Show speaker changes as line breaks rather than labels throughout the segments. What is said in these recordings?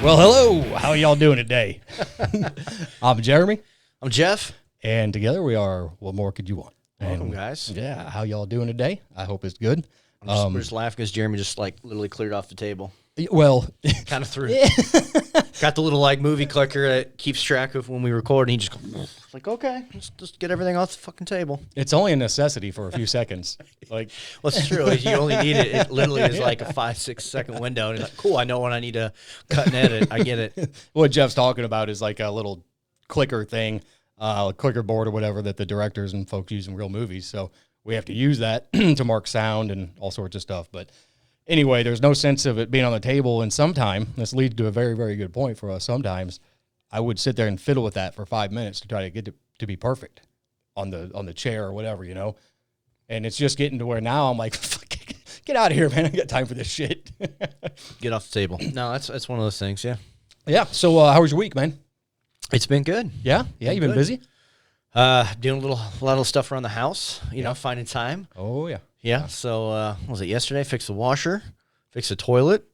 Well, hello. How y'all doing today? I'm Jeremy,
I'm Jeff.
and together we are What More Could You Want?
Welcome,
And,
guys.
Yeah, how y'all doing today? I hope it's good.
We're just laughing because Jeremy just like literally cleared off the table.
Well,
Kind of threw. Got the little like movie clicker that keeps track of when we record, and he just goes, like, okay, let's just get everything off the fucking table.
it's only a necessity for a few seconds. Like,
Well, it's true. You only need it. It literally is like a 5-6 second window. And he's like, cool, I know when I need to cut and edit. I get it.
what Jeff's talking about is like a little clicker thing, a clicker board or whatever that the directors and folks use in real movies. So we have to use that to mark sound and all sorts of stuff. But anyway, there's no sense of it being on the table. And sometime, this leads to a very, very good point for us. Sometimes I would sit there and fiddle with that for 5 minutes to try to get it to be perfect on the chair or whatever, you know. And it's just getting to where now I'm like, get out of here, man. I got time for this shit.
Get off the table. No, that's one of those things. Yeah.
Yeah. So how was your week, man?
It's been good.
Yeah. Yeah. You've been
good.
busy?
Doing a lot of stuff around the house, you know, finding time.
Oh, yeah.
Yeah. So, what was it yesterday? Fixed the washer, fixed the toilet.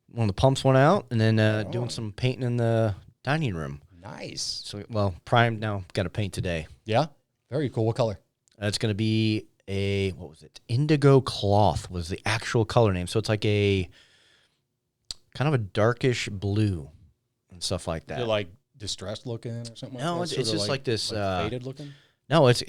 One of the pumps went out, and then doing some painting in the dining room.
Nice.
So, well, primed now. Got to paint today.
Yeah. Very cool. What color?
It's going to be what was it? Indigo cloth was the actual color name. So it's like a kind of a darkish blue and stuff like that.
Is it like distressed looking or something?
No,
like that?
it's just like this,
faded looking.
No, it's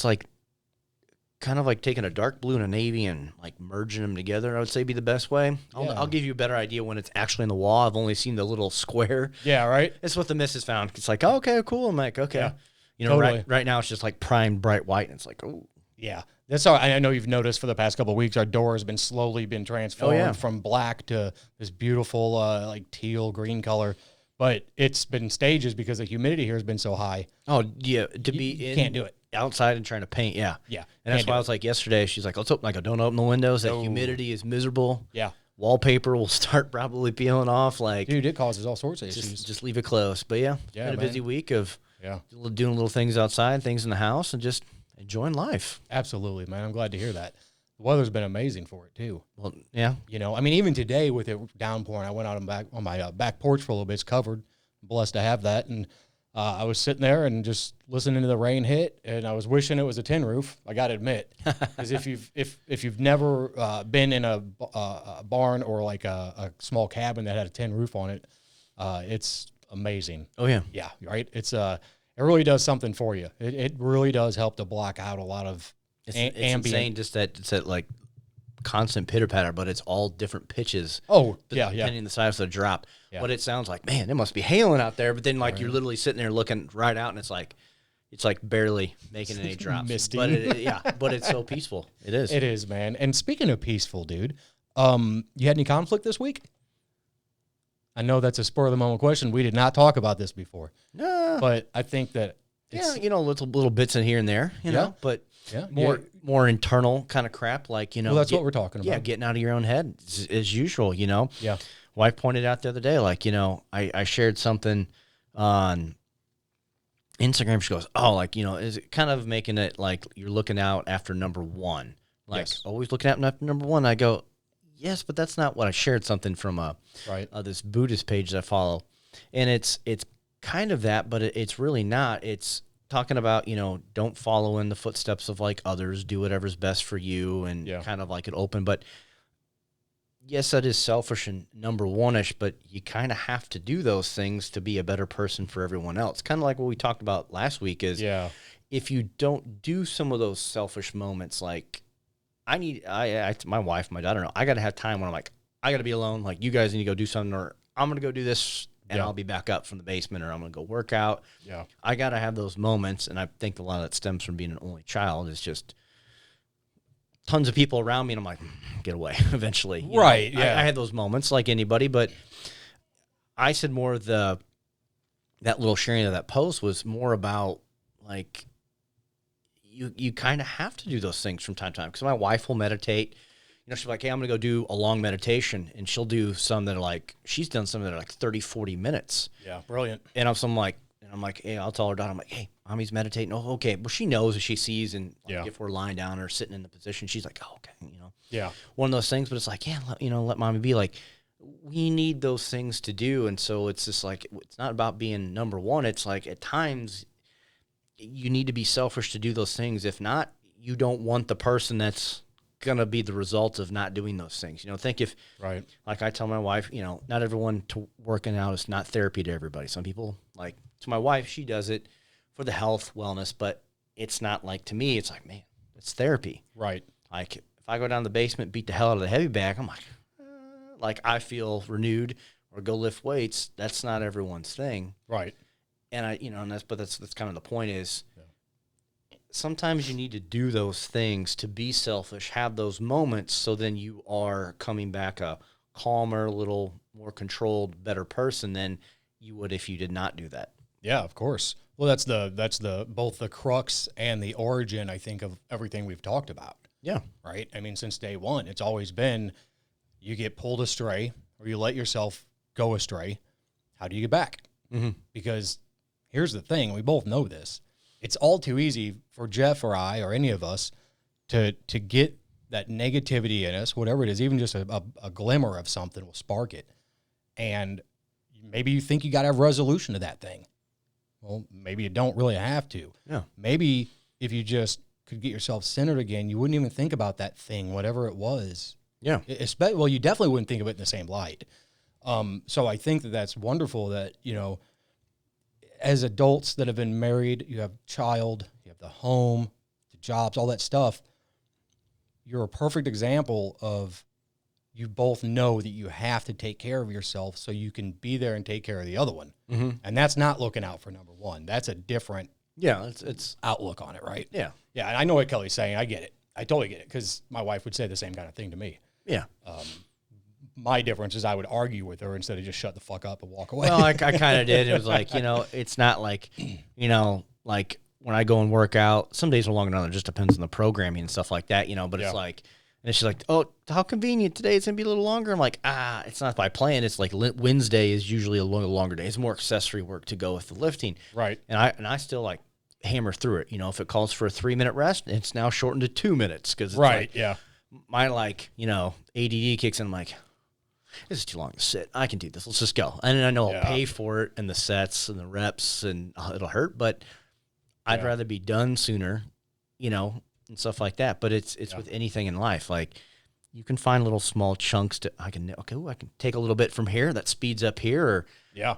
like taking a dark blue and a navy and like merging them together. I would say be the best way. I'll give you a better idea when it's actually in the wall. I've only seen the little square.
Yeah. Right.
It's what the missus found. It's like, oh, okay, cool. I'm like, okay.
Yeah,
You know,
totally.
right now it's just like primed bright white, and it's like, oh.
Yeah. That's all. I know you've noticed for the past couple of weeks, our door has been slowly transformed from black to this beautiful like teal green color. But it's been stages because the humidity here has been so high.
Oh, yeah, you
can't do it.
Outside and trying to paint, yeah.
Yeah.
And that's
can't
why
do
I was like yesterday, she's like, let's open, like, don't open the windows. That humidity is miserable.
Yeah.
Wallpaper will start probably peeling off. Like,
Dude, it causes all sorts of issues.
just leave it closed. But yeah,
Yeah,
been a
man.
busy week of
Yeah.
doing little things outside, things in the house, and just enjoying life.
Absolutely, man. I'm glad to hear that. The weather's been amazing for it, too.
Well, yeah.
You know, I mean, even today with it downpouring, I went out on my back porch for a little bit. It's covered. I'm blessed to have that. And I was sitting there and just listening to the rain hit, and I was wishing it was a tin roof. I got to admit, because if you've never been in a barn or like a small cabin that had a tin roof on it, it's amazing.
Oh, yeah.
Yeah, right. It's it really does something for you. It really does help to block out a lot of
It's
ambient.
insane just it's that like constant pitter patter, but it's all different pitches.
Oh, yeah, yeah.
Depending on the size of the drop.
Yeah.
But it sounds like, man, it must be hailing out there. But then like you're literally sitting there looking right out, and it's like barely making any drops.
Misty.
But but it's so peaceful. It is.
It is, man. And speaking of peaceful, dude, you had any conflict this week? I know that's a spur of the moment question. We did not talk about this before, but I think that it's,
Yeah, little bits in here and there, you know, but
yeah,
more internal kind of crap, like,
well, that's what we're talking about.
Yeah, getting out of your own head as usual, you know.
Yeah.
Wife pointed out the other day, like, you know, I shared something on Instagram. She goes, oh, like, you know, is it kind of making it like you're looking out after number one? Like,
Yes.
always looking out after number one. I go, yes, but that's not what I shared something from
Right.
this Buddhist page that I follow. And it's kind of that, but it's really not. It's talking about, you know, don't follow in the footsteps of like others, do whatever's best for you, and kind of like it open. But yes, that is selfish and number one-ish, but you kind of have to do those things to be a better person for everyone else. Kind of like what we talked about last week is if you don't do some of those selfish moments, like my wife, my daughter, I got to have time when I'm like, I got to be alone. Like, you guys need to go do something, or I'm going to go do this and I'll be back up from the basement, or I'm going to go work out.
Yeah.
I got to have those moments. And I think a lot of that stems from being an only child. It's just tons of people around me, and I'm like, get away eventually. You
Right,
know,
yeah.
I had those moments like anybody, but I said more of that little sharing of that post was more about like, you kind of have to do those things from time to time. Because my wife will meditate. You know, she'll be like, hey, I'm going to go do a long meditation. And she'll do some that are like, she's done some that are like 30, 40 minutes.
Yeah. Brilliant.
And I'm like, hey, I'll tell her daughter, I'm like, hey, mommy's meditating. Oh, okay. Well, she knows if she sees, and like, if we're lying down or sitting in the position, she's like, oh, okay. You know,
Yeah.
one of those things. But it's like, yeah, let mommy be. Like, we need those things to do. And so it's just like, it's not about being number one. It's like at times you need to be selfish to do those things. If not, you don't want the person that's going to be the result of not doing those things. Think if,
right.
Like I tell my wife, not everyone working out is not therapy to everybody. Some people, like to my wife, she does it for the health, wellness, but it's not like, to me, it's like, man, it's therapy.
Right.
Like if I go down the basement, beat the hell out of the heavy bag, I'm like I feel renewed, or go lift weights. That's not everyone's thing.
Right.
And that's kind of the point is, sometimes you need to do those things to be selfish, have those moments, so then you are coming back a calmer, little more controlled, better person than you would if you did not do that.
Yeah, of course. Well, that's the both the crux and the origin, I think, of everything we've talked about.
Yeah.
Right? I mean, since day one, it's always been, you get pulled astray or you let yourself go astray. How do you get back?
Mm-hmm.
Because here's the thing, we both know this. It's all too easy for Jeff or I or any of us to get that negativity in us, whatever it is, even just a glimmer of something will spark it. And maybe you think you got to have resolution to that thing. Well, maybe you don't really have to.
Yeah.
Maybe if you just could get yourself centered again, you wouldn't even think about that thing, whatever it was.
Yeah.
Well, you definitely wouldn't think of it in the same light. So I think that's wonderful that, as adults that have been married, you have a child, you have the home, the jobs, all that stuff. You're a perfect example of, you both know that you have to take care of yourself so you can be there and take care of the other one.
Mm-hmm.
And that's not looking out for number one. That's a different
it's
outlook on it, right?
Yeah.
Yeah, and I know what Kelly's saying. I get it. I totally get it, because my wife would say the same kind of thing to me.
Yeah.
My difference is I would argue with her instead of just shut the fuck up and walk away.
Well, I kind of did. It was like, it's not like, like when I go and work out, some days are longer than others. It just depends on the programming and stuff like that, but it's like, and she's like, oh, how convenient. Today it's going to be a little longer. I'm like, it's not by plan. It's like Wednesday is usually a longer day. It's more accessory work to go with the lifting.
Right.
And I still like hammer through it. If it calls for a 3-minute rest, it's now shortened to 2 minutes. Cause it's
right. Yeah.
My ADD kicks in. I'm like, this is too long to sit. I can do this. Let's just go. And I know I'll pay for it and the sets and the reps, and it'll hurt, but I'd rather be done sooner, and stuff like that. But it's with anything in life. Like, you can find little small chunks I can take a little bit from here that speeds up here, or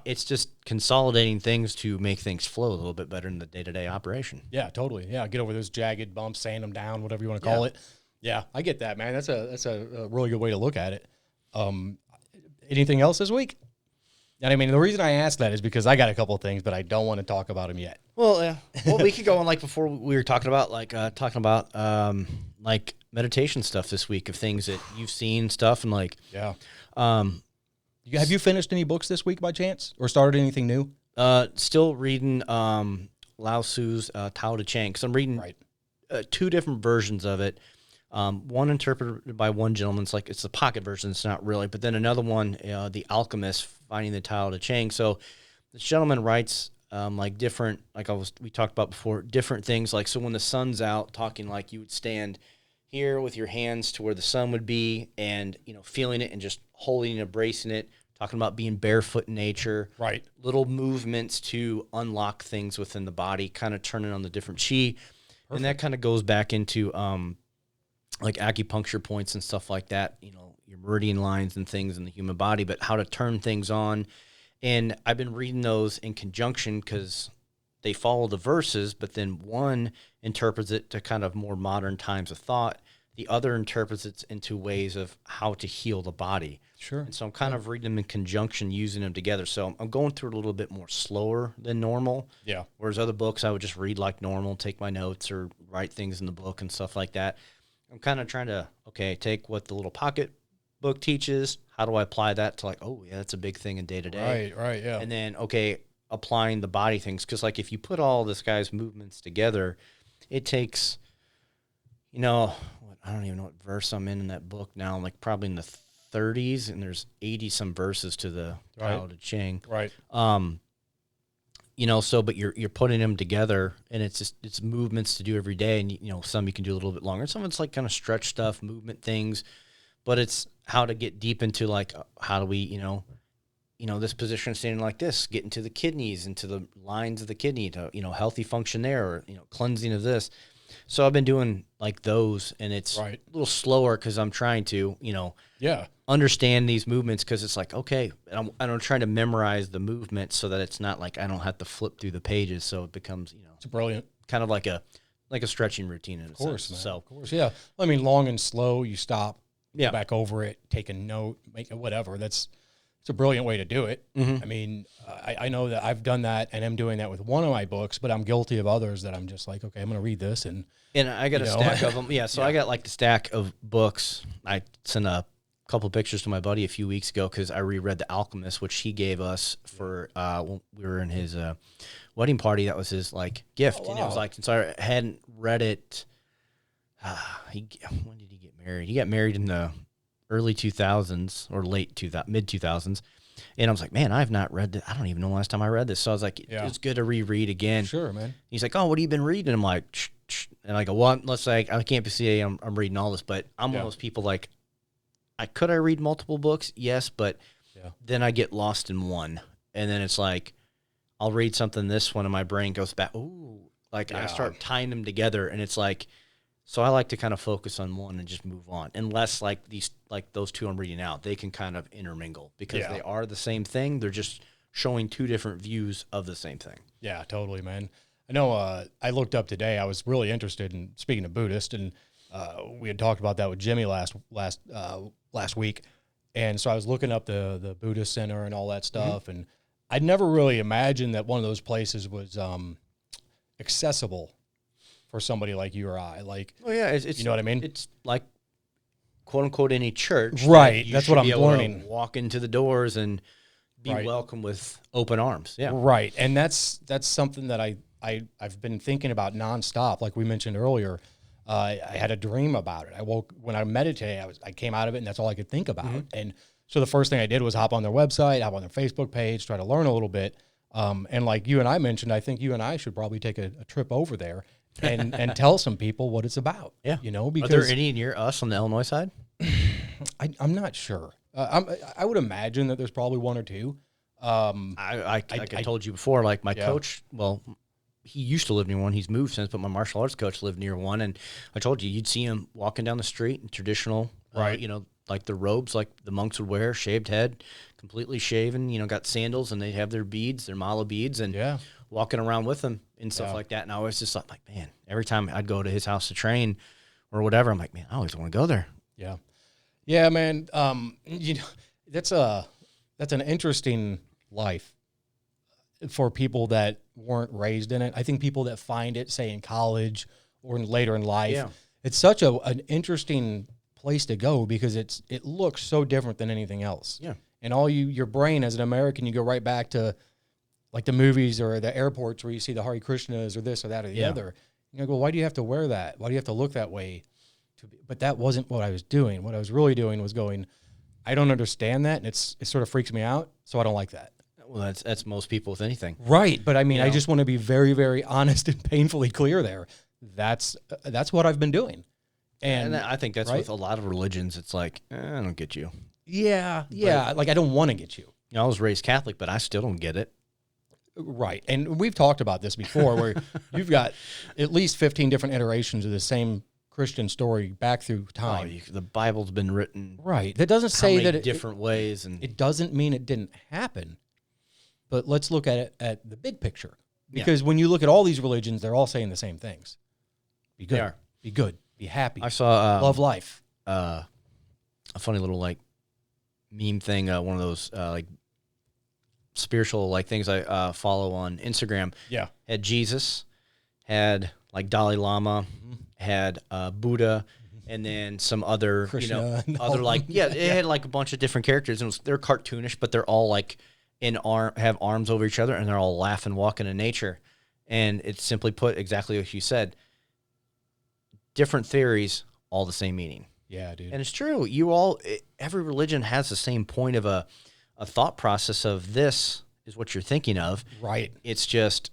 it's just consolidating things to make things flow a little bit better in the day-to-day operation.
Yeah, totally. Yeah. Get over those jagged bumps, sand them down, whatever you want to call it. Yeah, I get that, man. That's a really good way to look at it. Anything else this week? And I mean, the reason I asked that is because I got a couple of things, but I don't want to talk about them yet.
Well, yeah. Well, we could go on, like, before we were talking about like meditation stuff this week, of things that you've seen, stuff, and like,
have you finished any books this week by chance, or started anything new?
Still reading Lao Tzu's Tao Te Ching, because I'm reading 2 different versions of it. One interpreted by one gentleman. It's the pocket version. It's not really, but then another one, The Alchemist, Finding the Tao Te Ching. So this gentleman writes different, we talked about before, different things. Like, so when the sun's out, talking like you would stand here with your hands to where the sun would be, and feeling it and just holding and embracing it. Talking about being barefoot in nature,
right?
Little movements to unlock things within the body, kind of turning on the different chi, and that kind of goes back into like acupuncture points and stuff like that, your meridian lines and things in the human body, but how to turn things on. And I've been reading those in conjunction because they follow the verses, but then one interprets it to kind of more modern times of thought. The other interprets it into ways of how to heal the body.
Sure.
And so I'm kind of reading them in conjunction, using them together. So I'm going through it a little bit more slower than normal.
Yeah.
Whereas other books, I would just read like normal, take my notes or write things in the book and stuff like that. I'm kind of trying to, take what the little pocket book teaches. How do I apply that to, like, oh, yeah, that's a big thing in day-to-day.
Right, yeah.
And then, applying the body things. Because, like, if you put all this guy's movements together, it takes, I don't even know what verse I'm in that book now. I'm, like, probably in the 30s, and there's 80-some verses to the Tao Te Ching.
Right.
But you're putting them together, and it's movements to do every day, and some you can do a little bit longer. Some of it's like kind of stretch stuff, movement things, but it's how to get deep into like how do we, this position standing like this, get into the kidneys, into the lines of the kidney to, healthy function there, or, cleansing of this. So I've been doing like those, and it's a little slower because I'm trying to, understand these movements, because it's like, okay, I'm trying to memorize the movement so that it's not like I don't have to flip through the pages. So it becomes,
it's brilliant,
kind of like a stretching routine in a
sense.
Man.
So of course, yeah. I mean, long and slow, you stop, go back over it, take a note, make it whatever. It's a brilliant way to do it. I mean, I know that I've done that, and I'm doing that with one of my books, but I'm guilty of others that I'm just like, okay, I'm going to read this. And
I got a stack of them. Yeah. So I got like the stack of books. I sent a couple pictures to my buddy a few weeks ago because I reread The Alchemist, which he gave us for when we were in his wedding party. That was his like gift. And it was like, since I hadn't read it, when did he get married? He got married in the early 2000s or mid 2000s. And I was like, man, I've not read it. I don't even know the last time I read this. So I was like, it's good to reread again.
Sure, man.
He's like, oh, what have you been reading? I'm like, and I go, well, let's say I can't say I'm reading all this, but I'm one of those people like, could I read multiple books? Yes, but then I get lost in one. And then it's like, I'll read something this one and my brain goes back. Ooh, like I start tying them together, and it's like, so I like to kind of focus on one and just move on. Unless like those two I'm reading out, they can kind of intermingle because they are the same thing. They're just showing two different views of the same thing.
Yeah, totally, man. I know I looked up today. I was really interested in, speaking of Buddhist, and we had talked about that with Jimmy last week. And so I was looking up the Buddhist Center and all that stuff. And I'd never really imagined that one of those places was accessible for somebody like you or I. Like,
it's
you know what I mean?
It's like, quote unquote, any church.
Right. That's what I'm learning.
Walk into the doors and be welcome with open arms. Yeah.
Right. And that's something that I've been thinking about nonstop. Like we mentioned earlier, I had a dream about it. When I meditated, I came out of it, and that's all I could think about. And so the first thing I did was hop on their website, hop on their Facebook page, try to learn a little bit. And like you and I mentioned, I think you and I should probably take a trip over there and tell some people what it's about.
Yeah.
Because
are there any near us on the Illinois side?
I'm not sure. I would imagine that there's probably one or two.
I told you before, like my coach, well, he used to live near one. He's moved since, but my martial arts coach lived near one. And I told you, you'd see him walking down the street in traditional, like the robes like the monks would wear, shaved head, completely shaven, got sandals, and they'd have their beads, their mala beads, and walking around with them and stuff like that. And I always just thought, like, man, every time I'd go to his house to train or whatever, I'm like, man, I always want to go there.
Yeah. Yeah, man. That's an interesting life for people that weren't raised in it. I think people that find it, say in college or later in life, it's such an interesting place to go because it looks so different than anything else.
Yeah.
And your brain as an American, you go right back to like the movies or the airports where you see the Hare Krishnas or this or that or the other. You go, why do you have to wear that? Why do you have to look that way? But that wasn't what I was doing. What I was really doing was going, I don't understand that, and it sort of freaks me out, so I don't like that.
Well, that's most people with anything.
Right, but I mean, I just want to be very, very honest and painfully clear there. That's what I've been doing. And
I think that's with a lot of religions. It's like, I don't get you.
Yeah. Like, I don't want to get you.
I was raised Catholic, but I still don't get it.
Right. And we've talked about this before where you've got at least 15 different iterations of the same Christian story back through time.
The Bible's been written.
Right. That doesn't say that
different ways. And
it doesn't mean it didn't happen. But let's look at it at the big picture. Because when you look at all these religions, they're all saying the same things. Be good.
They are.
Be good. Be happy.
I saw
love life.
A funny little like meme thing. One of those like spiritual like things I follow on Instagram.
Yeah.
Had Jesus, had like Dalai Lama, had Buddha, and then some other
Krishna,
other like it had like a bunch of different characters, and they're cartoonish, but they're all like have arms over each other, and they're all laughing, walking in nature. And it's simply put exactly what you said. Different theories, all the same meaning.
Yeah, dude.
And it's true. Every religion has the same point of a thought process of this is what you're thinking of.
Right.
It's just,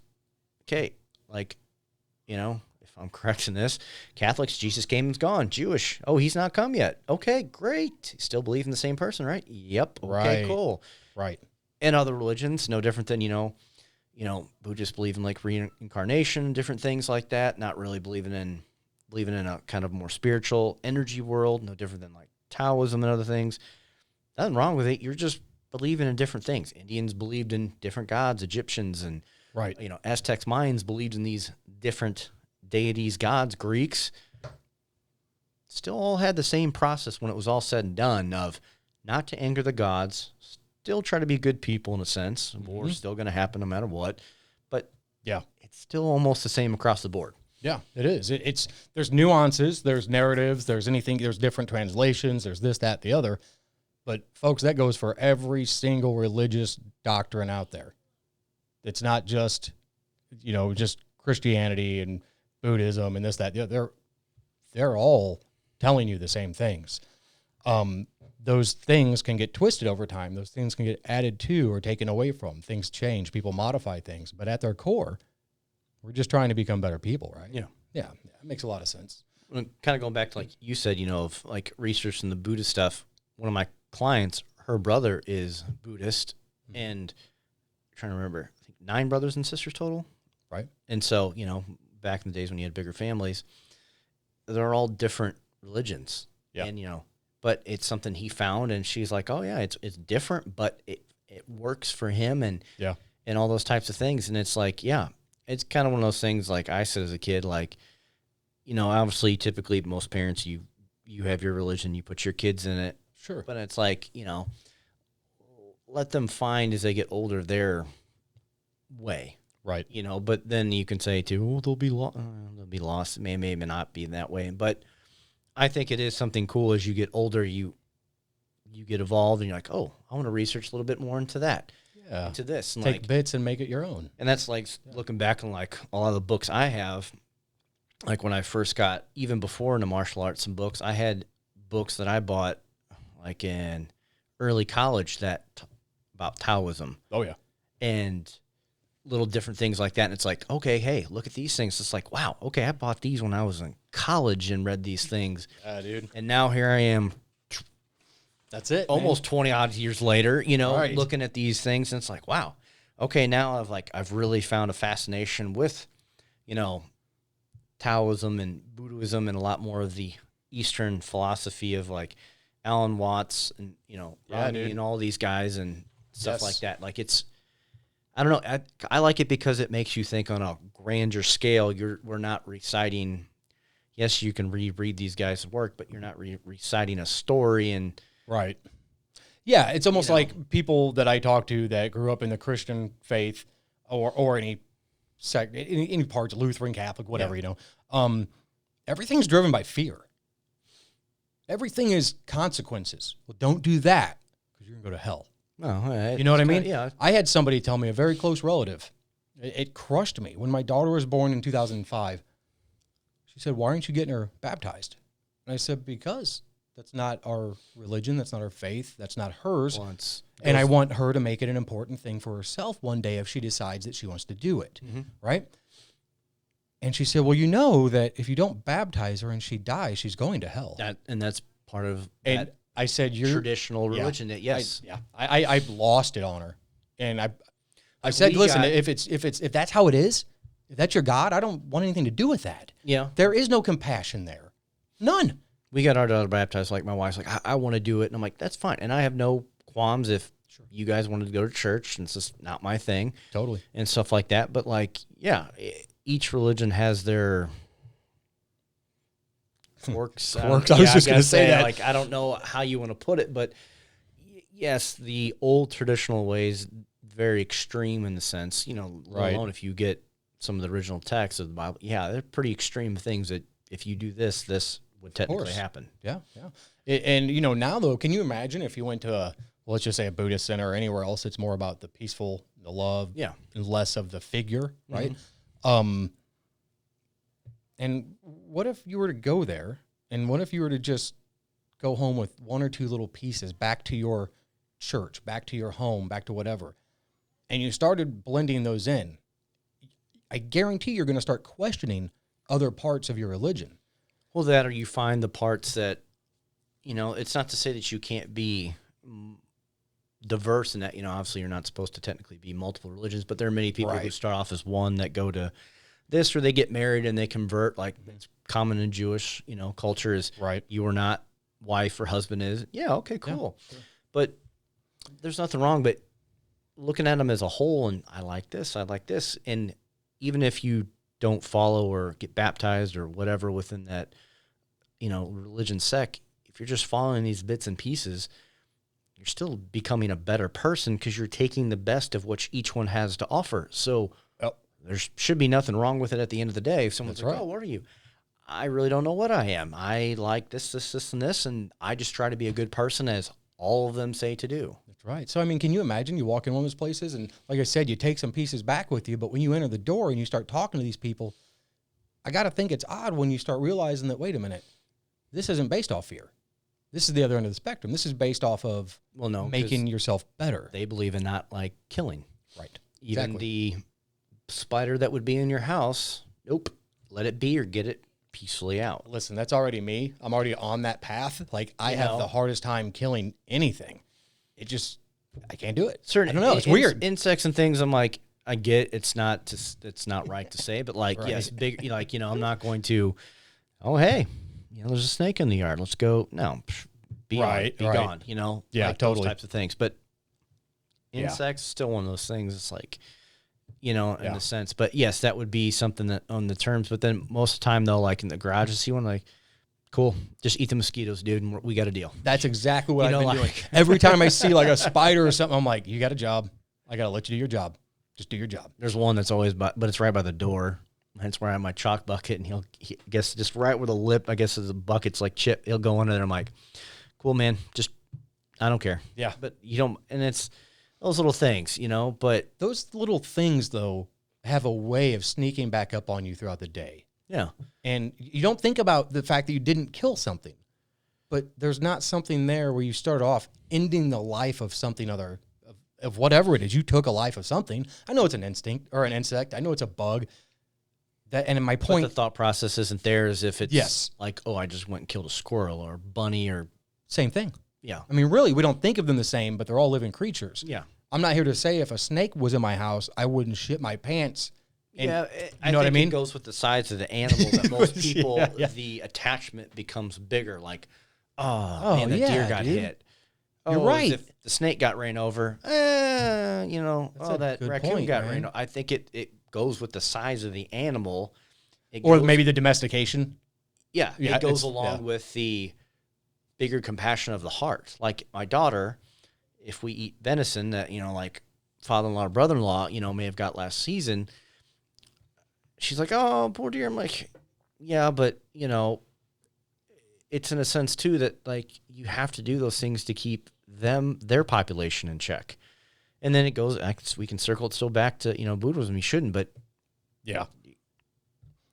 okay, like, if I'm correct in this. Catholics, Jesus came and's gone. Jewish, oh, he's not come yet. Okay, great. Still believe in the same person, right? Yep. Okay,
Right.
cool.
Right.
And other religions, no different than, Buddhists believe in like reincarnation, different things like that. Not really believing in a kind of more spiritual energy world, no different than like Taoism and other things. Nothing wrong with it. You're just believing in different things. Indians believed in different gods, Egyptians and
Right.
Aztecs, Mayans believed in these different deities, gods, Greeks. Still all had the same process when it was all said and done of not to anger the gods, still try to be good people in a sense. War's still going to happen no matter what. But
yeah,
it's still almost the same across the board.
Yeah, it is. There's nuances, there's narratives, there's different translations, there's this, that, the other. But folks, that goes for every single religious doctrine out there. It's not just, just Christianity and Buddhism and this, that, the other. They're all telling you the same things. Those things can get twisted over time. Those things can get added to or taken away from. Things change. People modify things. But at their core, we're just trying to become better people, right?
Yeah.
Yeah. It makes a lot of sense.
Kind of going back to like you said, of like research in the Buddhist stuff. One of my clients, her brother is Buddhist, and I'm trying to remember, I think 9 brothers and sisters total.
Right.
And so, back in the days when you had bigger families, they're all different religions.
Yeah.
And, but it's something he found, and she's like, oh yeah, it's different, but it works for him and all those types of things. And it's like, yeah, it's kind of one of those things like I said as a kid, like, obviously typically most parents, you have your religion, you put your kids in it.
Sure.
But it's like, let them find as they get older their way.
Right.
But then you can say too, oh, they'll be lost. It may not be that way. But I think it is something cool as you get older, you get evolved and you're like, oh, I want to research a little bit more into that.
Yeah.
Into this. And
take bits and make it your own.
And that's like looking back on like a lot of the books I have, like when I first got, even before into martial arts and books, I had books that I bought like in early college about Taoism.
Oh yeah.
And little different things like that. And it's like, okay, hey, look at these things. It's like, wow, okay, I bought these when I was in college and read these things.
Yeah, dude.
And now here I am.
That's it.
Almost 20 odd years later,
Right.
looking at these things. And it's like, wow, okay, now I've really found a fascination with, Taoism and Buddhism and a lot more of the Eastern philosophy of like Alan Watts and, Rami and all these guys and stuff like that. Like I don't know. I like it because it makes you think on a grander scale. We're not reciting. Yes, you can reread these guys' work, but you're not reciting a story and
right. Yeah, it's almost like people that I talk to that grew up in the Christian faith or any sect, any parts, Lutheran, Catholic, whatever, everything's driven by fear. Everything is consequences. Well, don't do that because you're going to go to hell.
Oh,
you know what I mean?
Yeah.
I had somebody tell me, a very close relative, it crushed me. When my daughter was born in 2005, she said, why aren't you getting her baptized? And I said, because that's not our religion. That's not our faith. That's not hers. And I want her to make it an important thing for herself one day if she decides that she wants to do it. Mm-hmm. Right? And she said, well, you know that if you don't baptize her and she dies, she's going to hell.
And that's part of
and
that
I said, you're
traditional religion. Yes.
I lost it on her. And I said, listen, if that's how it is, if that's your God, I don't want anything to do with that.
Yeah.
There is no compassion there. None.
We got our daughter baptized. Like my wife's like, I want to do it. And I'm like, that's fine. And I have no qualms if you guys wanted to go to church, and it's just not my thing.
Totally.
And stuff like that. But like, yeah, each religion has their quirks.
I was just going to say that.
Like, I don't know how you want to put it, but yes, the old traditional ways, very extreme in the sense, let alone if you get some of the original texts of the Bible. Yeah, they're pretty extreme things that if you do this would technically happen.
Yeah, yeah. And, now, though, can you imagine if you went to let's just say a Buddhist center or anywhere else, it's more about the peaceful, the love, and less of the figure, right? Mm-hmm. And what if you were to go there, and what if you were to just go home with 1 or 2 little pieces back to your church, back to your home, back to whatever, and you started blending those in? I guarantee you're going to start questioning other parts of your religion.
Well, that or you find the parts that, it's not to say that you can't be diverse in that, obviously you're not supposed to technically be multiple religions, but there are many people who start off as one that go to this, or they get married and they convert, like it's common in Jewish, culture is you are not wife or husband is. Yeah, okay, cool. Yeah, sure. But there's nothing wrong, but looking at them as a whole, and I like this, and even if you don't follow or get baptized or whatever within that, religion sect, if you're just following these bits and pieces, you're still becoming a better person because you're taking the best of what each one has to offer. So there should be nothing wrong with it at the end of the day. If someone's oh, what are you? I really don't know what I am. I like this, and this, and I just try to be a good person as all of them say to do.
That's right. So, I mean, can you imagine you walk in one of those places and, like I said, you take some pieces back with you, but when you enter the door and you start talking to these people, I got to think it's odd when you start realizing that, wait a minute, this isn't based off fear. This is the other end of the spectrum. This is based off of making yourself better.
They believe in not like killing.
Right.
Even the spider that would be in your house, nope, let it be or get it peacefully out.
Listen, that's already me. I'm already on that path. Like, I have the hardest time killing anything. I can't do it.
Certain,
I don't know. It's weird.
Insects and things, I'm like, I get it's not right to say, but like, yes, big, I'm not going to, oh, hey, there's a snake in the yard. Let's go. No, be gone,
Yeah,
like
totally.
Those types of things. But insects, still one of those things. It's like, in a sense. But yes, that would be something that on the terms. But then most of the time, though, like in the garage, I see one like, cool, just eat the mosquitoes, dude, and we got a deal.
That's exactly what I've been doing. Every time I see like a spider or something, I'm like, you got a job. I got to let you do your job. Just do your job.
There's one that's always, but it's right by the door. That's where I have my chalk bucket, and he guess just right where the lip, I guess, is the bucket's like chip. He'll go under there. I'm like, cool, man. Just, I don't care.
Yeah.
But you don't, and it's those little things, but.
Those little things, though, have a way of sneaking back up on you throughout the day.
Yeah.
And you don't think about the fact that you didn't kill something, but there's not something there where you start off ending the life of something other, of whatever it is. You took a life of something. I know it's an instinct or an insect. I know it's a bug. And my point,
but the thought process isn't there as if it's like, oh, I just went and killed a squirrel or a bunny or
same thing.
Yeah.
I mean, really, we don't think of them the same, but they're all living creatures.
Yeah.
I'm not here to say if a snake was in my house, I wouldn't shit my pants.
And, you know what I mean? It goes with the size of the animal that most people, the attachment becomes bigger. Like, man, that deer got hit.
You're right.
If the snake got ran over, that raccoon got ran over. I think it goes with the size of the animal.
Or maybe the domestication.
Yeah, it goes along with the bigger compassion of the heart. Like my daughter, if we eat venison that, like father-in-law, brother-in-law, may have got last season, she's like, oh, poor dear. I'm like, yeah, but, it's in a sense, too, that, like, you have to do those things to keep their population in check. And then it goes, we can circle it still back to, Buddhism. You shouldn't, but.
Yeah.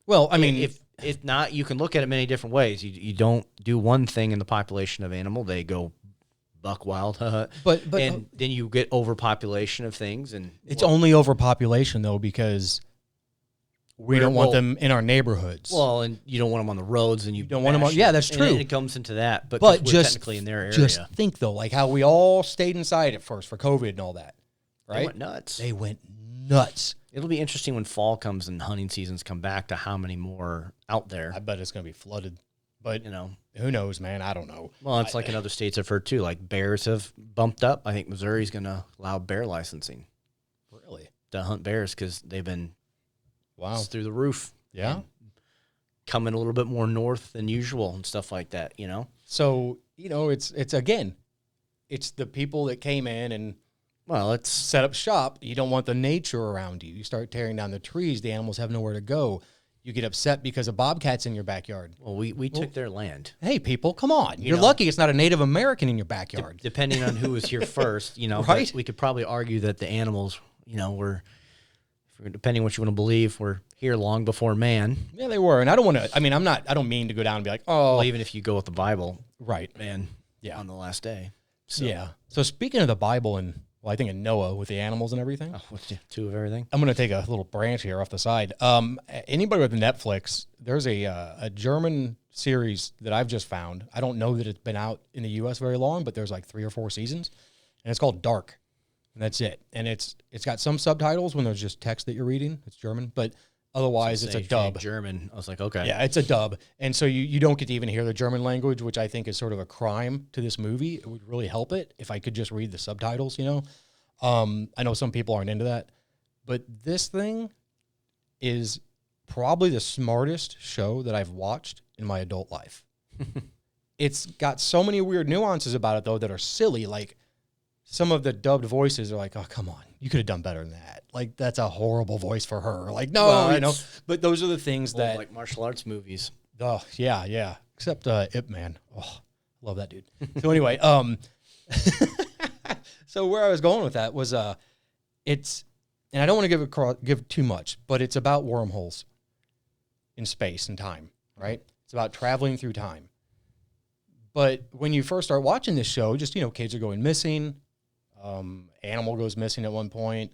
Well, I mean.
If not, you can look at it many different ways. You don't do one thing in the population of animal, they go buck wild.
but
and then you get overpopulation of things. And
it's only overpopulation, though, because we don't want them in our neighborhoods.
Well, and you don't want them on the roads, and you
don't want them on. Yeah, that's true.
And it comes into that, but
we're
just technically in their area.
Just think though, like how we all stayed inside at first for COVID and all that, right?
They went nuts.
They went nuts.
It'll be interesting when fall comes and hunting seasons come back to how many more out there.
I bet it's going to be flooded, but who knows, man? I don't know.
Well, it's like in other states I've heard too. Like bears have bumped up. I think Missouri's going to allow bear licensing.
Really?
To hunt bears because they've been through the roof.
Yeah.
Coming a little bit more north than usual and stuff like that,
So, it's again, it's the people that came in and
it's
set up shop. You don't want the nature around you. You start tearing down the trees, the animals have nowhere to go. You get upset because a bobcat's in your backyard.
Well, we took their land.
Hey, people, come on. You're lucky it's not a Native American in your backyard.
Depending on who was here first,
right?
We could probably argue that the animals, were, depending on what you want to believe, were here long before man.
Yeah, they were. And I don't want to, I don't mean to go down and be like, oh.
Well, even if you go with the Bible.
Right.
Man. Yeah. On the last day. So.
Yeah. So speaking of the Bible and well, I think in Noah with the animals and everything.
Oh, two of everything.
I'm going to take a little branch here off the side. Anybody with Netflix, there's a German series that I've just found. I don't know that it's been out in the U.S. very long, but there's like 3 or 4 seasons, and it's called Dark, and that's it. And it's got some subtitles when there's just text that you're reading. It's German, but otherwise it's a dub.
German. I was like, okay.
Yeah, it's a dub, and so you don't get to even hear the German language, which I think is sort of a crime to this movie. It would really help it if I could just read the subtitles, you know. I know some people aren't into that, but this thing is probably the smartest show that I've watched in my adult life. It's got so many weird nuances about it, though, that are silly. Like, some of the dubbed voices are like, oh, come on, you could have done better than that. Like, that's a horrible voice for her. Like, no, well, you know. But those are the things that...
like martial arts movies.
Oh, yeah, yeah. Except Ip Man. Oh, love that dude. So anyway, so where I was going with that was it's... And I don't want to give too much, but it's about wormholes in space and time, right? It's about traveling through time. But when you first start watching this show, just, you know, kids are going missing. Animal goes missing at one point.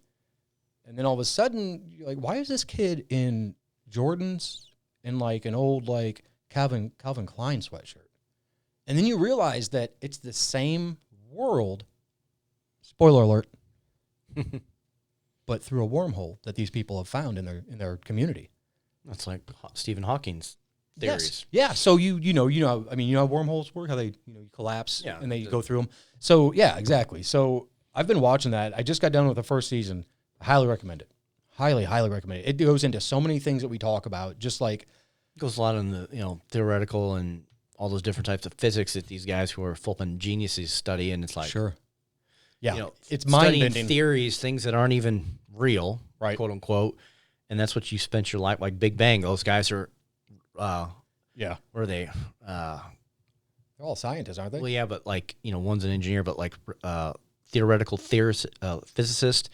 And then all of a sudden, you're like, why is this kid in Jordans and like an old like Calvin Klein sweatshirt? And then you realize that it's the same world, spoiler alert, but through a wormhole that these people have found in their community.
That's like Stephen Hawking's theories.
Yes. Yeah. So you know how wormholes work, how they you collapse and they go through them. So yeah, exactly. So I've been watching that. I just got done with the first season. I highly recommend it. Highly, highly recommend it. It goes into so many things that we talk about. Just like
it goes a lot in the theoretical and all those different types of physics that these guys who are flipping geniuses study, and it's like
sure. Yeah, it's mind-bending
theories, things that aren't even real,
right?
Quote unquote, and that's what you spent your life like. Big Bang, those guys are,
yeah.
Where are they?
They're all scientists, aren't they?
Well, yeah, but like one's an engineer, but like theoretical theorist, physicist,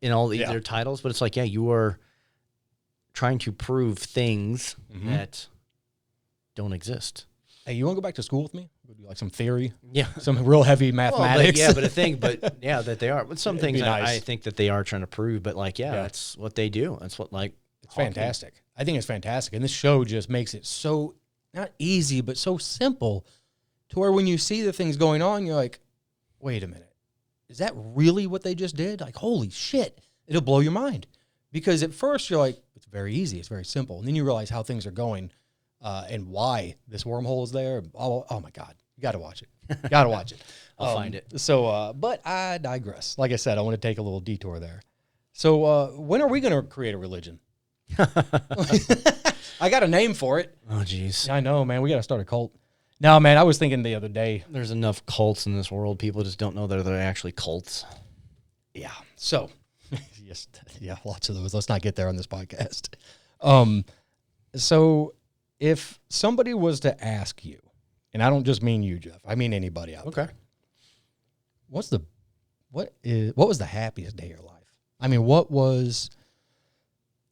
in all their titles. But it's like, yeah, you are trying to prove things that don't exist.
Hey, you want to go back to school with me? We'll do like some theory.
Yeah.
Some real heavy mathematics.
Well, that they are. But some things nice. I think that they are trying to prove, but like, that's what they do. That's what
it's fantastic. I think it's fantastic. And this show just makes it so, not easy, but so simple to where when you see the things going on, you're like, wait a minute. Is that really what they just did? Like, holy shit. It'll blow your mind. Because at first you're like, it's very easy. It's very simple. And then you realize how things are going. And why this wormhole is there. Oh my God. You got to watch it. Got to watch it.
I'll find it.
So, but I digress. Like I said, I want to take a little detour there. So when are we going to create a religion? I got a name for it.
Oh, geez.
I know, man. We got to start a cult. No, man, I was thinking the other day.
There's enough cults in this world. People just don't know that they're actually cults.
Yeah. So, yes, yeah, lots of those. Let's not get there on this podcast. So if somebody was to ask you, and I don't just mean you, Jeff, I mean anybody out there. What was the happiest day of your life? I mean, what was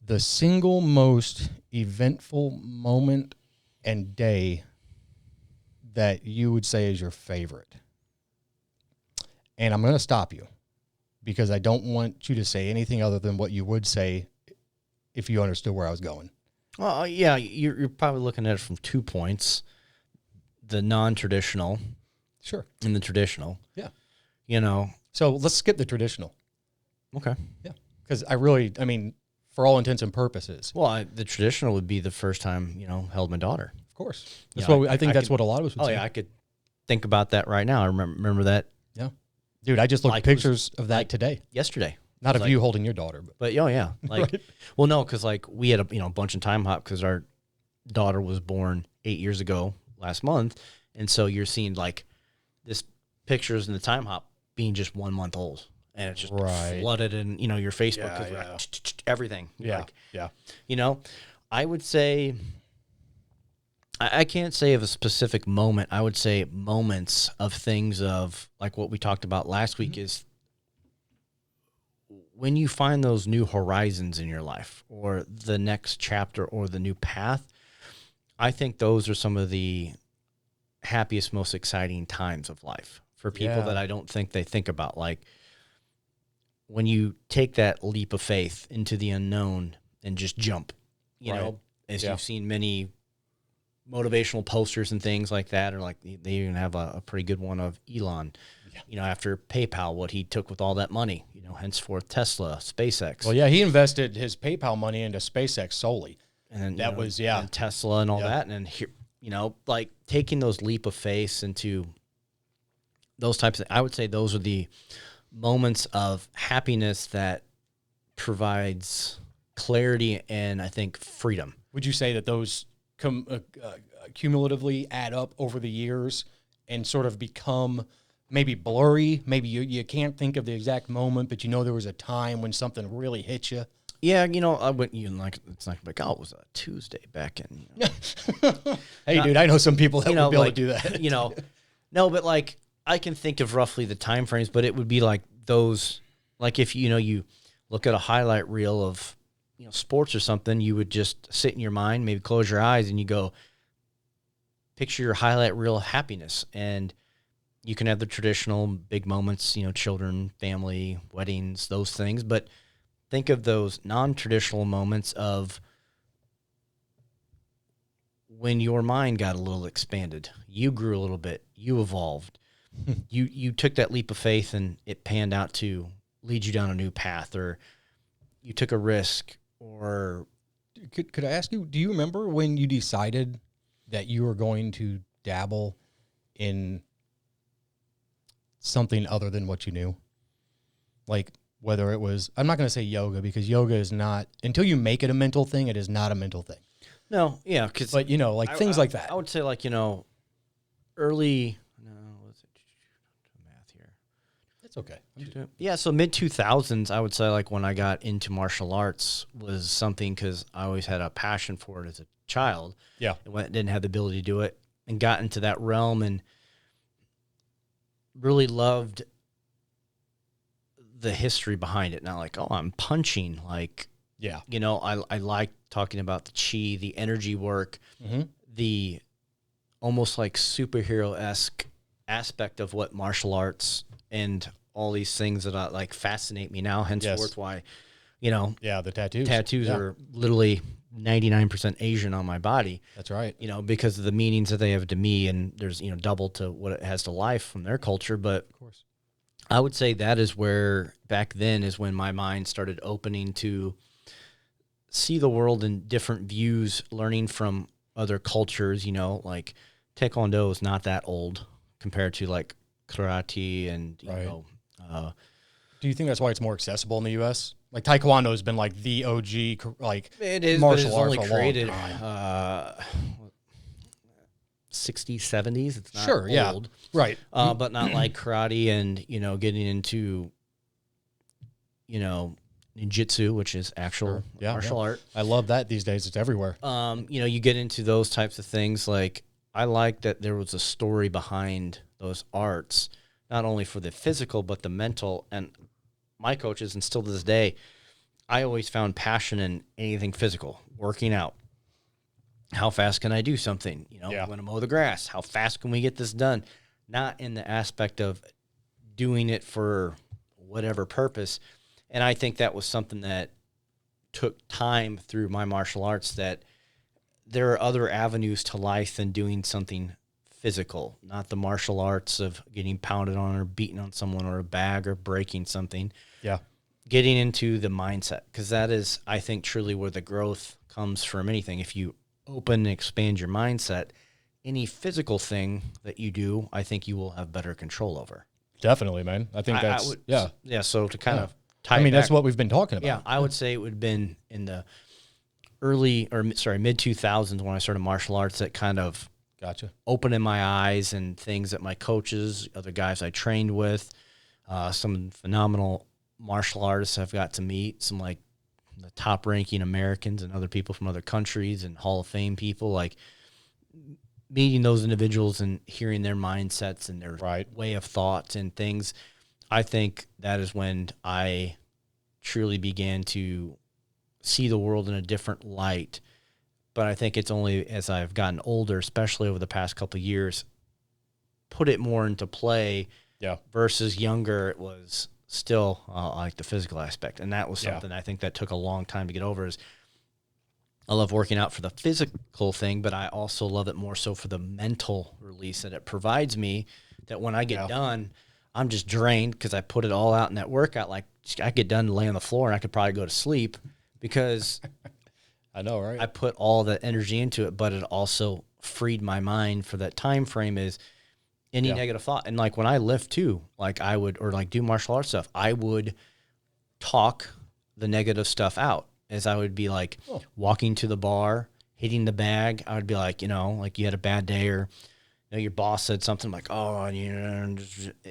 the single most eventful moment and day that you would say is your favorite? And I'm going to stop you because I don't want you to say anything other than what you would say if you understood where I was going.
Well, yeah, you're probably looking at it from 2 points. The non-traditional.
Sure.
And the traditional.
Yeah.
So
let's skip the traditional.
Okay.
Yeah. Because I mean, for all intents and purposes.
Well, the traditional would be the first time, held my daughter.
Of course. That's what I think that's what a lot of us would say.
Oh, yeah, I could think about that right now. I remember that.
Yeah. Dude, I just looked at pictures of that today.
Yesterday.
Not of you holding your daughter. But
oh, yeah.
Right.
Well, no, because we had a bunch of time hop because our daughter was born 8 years ago last month. And so you're seeing this pictures in the time hop being just 1 month old. And it's just flooded in, your Facebook because everything.
Yeah.
I would say, I can't say of a specific moment. I would say moments of things of like what we talked about last week is when you find those new horizons in your life or the next chapter or the new path. I think those are some of the happiest, most exciting times of life for people that I don't think they think about. Like, when you take that leap of faith into the unknown and just jump, you
Right.
know, as you've seen many motivational posters and things like that, or like they even have a pretty good one of Elon, you know, after PayPal, what he took with all that money, you know, henceforth Tesla, SpaceX.
Well, yeah, he invested his PayPal money into SpaceX solely.
And then,
that was, yeah.
And Tesla and all that. And then here, you know, like taking those leap of faith into those types of, I would say those are the moments of happiness that provides clarity and I think freedom.
Would you say that those cumulatively add up over the years and sort of become maybe blurry? Maybe you can't think of the exact moment, but you know there was a time when something really hit you.
Yeah, you know, I went. You know, like it's like oh, it was a Tuesday back in. You know.
Hey, dude, I know some people that
you know,
would be able
like,
to do that.
You know, no, but like I can think of roughly the time frames, but it would be like those. Like if you know you look at a highlight reel of you know sports or something, you would just sit in your mind, maybe close your eyes, and you go picture your highlight reel of happiness, and you can have the traditional big moments, you know, children, family, weddings, those things, but think of those non-traditional moments of when your mind got a little expanded, you grew a little bit, you evolved, you took that leap of faith and it panned out to lead you down a new path, or you took a risk, or
could I ask you, do you remember when you decided that you were going to dabble in something other than what you knew? Like, whether it was, I'm not going to say yoga, because yoga is not, until you make it a mental thing, it is not a mental thing.
No, yeah,
but you know, like things like that.
I would say like, you know, early, no, what's it? Math here.
It's okay.
Yeah, so mid 2000s, I would say like when I got into martial arts was something because I always had a passion for it as a child.
Yeah.
And when I didn't have the ability to do it and got into that realm and really loved the history behind it. Not like, oh, I'm punching. Like,
yeah,
you know, I like talking about the chi, the energy work, the almost like superhero-esque aspect of what martial arts and all these things that like fascinate me now. Henceforth, why, you know,
the tattoos.
Tattoos are literally 99% Asian on my body.
That's right.
You know, because of the meanings that they have to me, and there's, you know, double to what it has to life from their culture. But
of course,
I would say that is where back then is when my mind started opening to see the world in different views, learning from other cultures. You know, like Taekwondo is not that old compared to like karate and, you know.
Do you think that's why it's more accessible in the U.S.? Like Taekwondo has been like the OG, like
it is
martial
arts
only
for created 60s, 70s. It's not old.
Right.
But not like karate and, you know, getting into, you know, ninjutsu, which is actual martial art.
I love that these days. It's everywhere.
You know, you get into those types of things. Like, I like that there was a story behind those arts, not only for the physical, but the mental. And my coaches, and still to this day, I always found passion in anything physical, working out. How fast can I do something? You know, I'm going to mow the grass. How fast can we get this done? Not in the aspect of doing it for whatever purpose. And I think that was something that took time through my martial arts, that there are other avenues to life than doing something physical, not the martial arts of getting pounded on or beaten on someone or a bag or breaking something.
Yeah.
Getting into the mindset, because that is, I think, truly where the growth comes from anything. If you open and expand your mindset, any physical thing that you do, I think you will have better control over.
Definitely, man. I think that's,
yeah. So to kind of tie
I mean,
back,
that's what we've been talking about.
Yeah, I would say it would have been in the mid 2000s when I started martial arts that kind of opening my eyes and things that my coaches, other guys I trained with, some phenomenal martial artists I've got to meet, some like the top ranking Americans and other people from other countries and Hall of Fame people, like meeting those individuals and hearing their mindsets and their way of thought and things. I think that is when I truly began to see the world in a different light. But I think it's only as I've gotten older, especially over the past couple of years, put it more into play.
Yeah.
Versus younger, it was still like the physical aspect. And that was something I think that took a long time to get over. Is I love working out for the physical thing, but I also love it more so for the mental release that it provides me, that when I get done, I'm just drained because I put it all out in that workout. Like, I get done laying on the floor and I could probably go to sleep because
I know, right?
I put all the energy into it, but it also freed my mind for that time frame. Is any negative thought. And like when I lift too, like I would, or like do martial arts stuff, I would talk the negative stuff out. As I would be like walking to the bar, hitting the bag, I would be like, like you had a bad day, or your boss said something like, oh,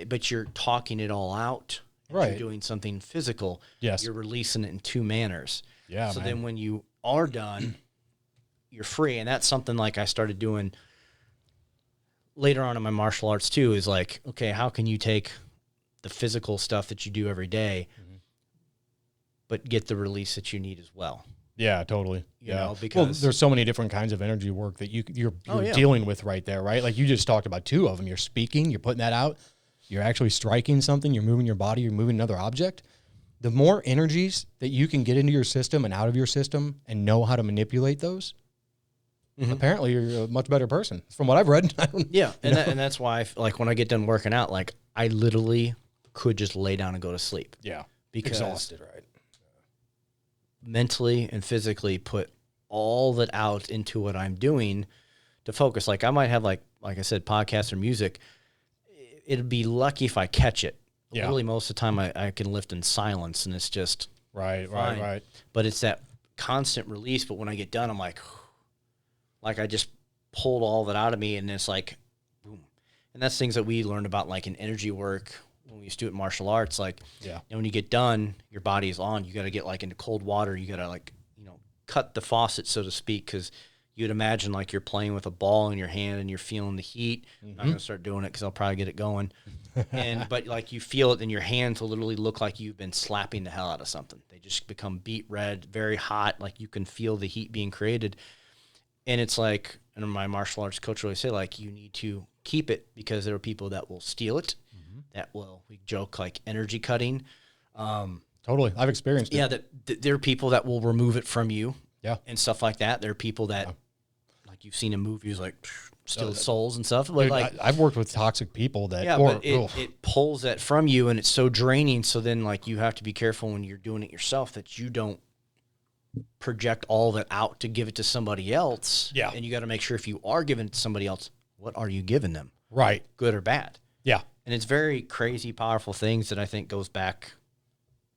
but you're talking it all out.
Right.
You're doing something physical.
Yes.
You're releasing it in two manners.
Yeah.
So
man.
then when you are done, you're free. And that's something like I started doing later on in my martial arts too, is like, okay, how can you take the physical stuff that you do every day, but get the release that you need as well?
Yeah, totally.
You know, because
there's so many different kinds of energy work that you're dealing with right there, right? Like you just talked about two of them. You're speaking, you're putting that out, you're actually striking something, you're moving your body, you're moving another object. The more energies that you can get into your system and out of your system and know how to manipulate those, apparently you're a much better person. From what I've read.
And that's why like when I get done working out, like I literally could just lay down and go to sleep.
Yeah.
Because
exhausted, right?
Mentally and physically put all that out into what I'm doing to focus. Like I might have like I said, podcasts or music. It'd be lucky if I catch it. Yeah. Literally most of the time I can lift in silence and it's just
right.
But it's that constant release. But when I get done, I'm like I just pulled all that out of me, and it's like boom. And that's things that we learned about like in energy work when we used to do it in martial arts. Like when you get done, your body is on. You got to get like into cold water. You got to like cut the faucet, so to speak, because you'd imagine like you're playing with a ball in your hand and you're feeling the heat. I'm not gonna start doing it because I'll probably get it going. But like you feel it, and your hands will literally look like you've been slapping the hell out of something. They just become beet red, very hot. Like you can feel the heat being created. And it's like, and my martial arts coach always say, like, you need to keep it because there are people that will steal it. That will, we joke, like energy cutting.
Totally. I've experienced it.
Yeah, that there are people that will remove it from you.
Yeah.
And stuff like that. There are people that, like you've seen in movies, like steal souls and stuff.
Dude,
like
I've worked with toxic people that,
but it pulls that from you, and it's so draining. So then, like, you have to be careful when you're doing it yourself that you don't project all that out to give it to somebody else.
Yeah.
And you got to make sure if you are giving it to somebody else, what are you giving them?
Right.
Good or bad?
Yeah.
And it's very crazy, powerful things that I think goes back.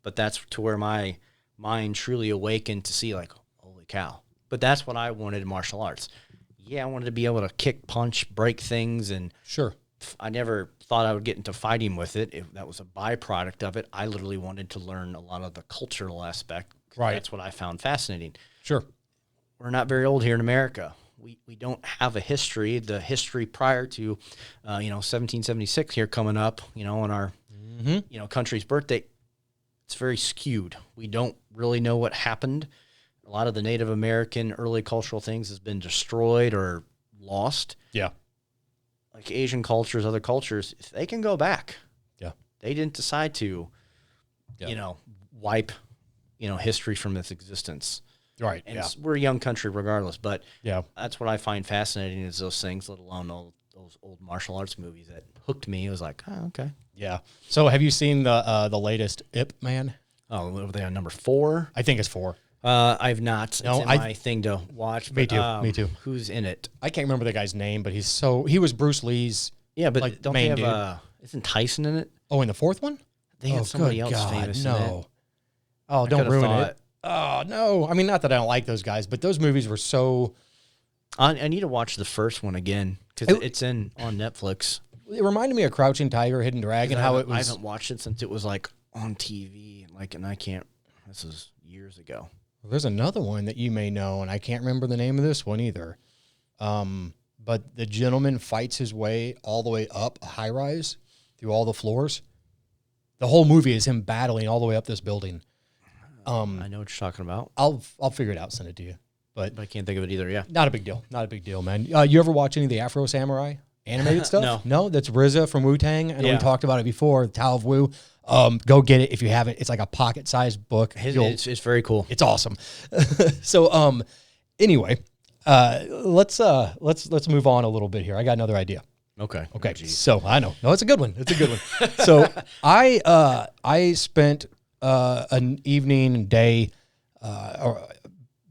But that's to where my mind truly awakened to see, like, holy cow. But that's what I wanted in martial arts. Yeah, I wanted to be able to kick, punch, break things. And
sure,
I never thought I would get into fighting with it. If that was a byproduct of it. I literally wanted to learn a lot of the cultural aspect.
Right.
That's what I found fascinating.
Sure.
We're not very old here in America. We don't have a history. The history prior to, 1776 here coming up, on our, country's birthday, it's very skewed. We don't really know what happened. A lot of the Native American early cultural things has been destroyed or lost.
Yeah.
Like Asian cultures, other cultures, if they can go back.
Yeah.
They didn't decide to, wipe, history from its existence.
Right.
And we're a young country regardless, but
yeah,
that's what I find fascinating is those things, let alone those old martial arts movies that hooked me. It was like, oh, okay.
Yeah. So have you seen the latest Ip Man?
Oh, were they on number 4?
I think it's 4.
I've not. It's my thing to watch.
Me
but,
too. Me too.
Who's in it?
I can't remember the guy's name, but he was Bruce Lee's.
Yeah, but
like,
don't
main
they have isn't Tyson in it?
Oh, in the 4th one?
They had somebody else famous in it.
Oh, don't ruin it. Oh, no. I mean, not that I don't like those guys, but those movies were so...
I need to watch the first one again because it's on Netflix.
It reminded me of Crouching Tiger, Hidden Dragon,
I haven't watched it since it was like on TV, and I can't... This is years ago.
Well, there's another one that you may know, and I can't remember the name of this one either. But the gentleman fights his way all the way up a high-rise through all the floors. The whole movie is him battling all the way up this building.
I know what you're talking about.
I'll figure it out, send it to you. But
I can't think of it either, yeah.
Not a big deal. Not a big deal, man. You ever watch any of the Afro Samurai animated stuff?
No.
That's RZA from Wu-Tang. I know
Yeah.
we talked about it before, Tao of Wu. Go get it if you haven't. It's like a pocket-sized book.
It's very cool.
It's awesome. So, anyway, let's move on a little bit here. I got another idea.
Okay.
Okay. So I know. No, it's a good one. It's a good one. So I spent an evening day or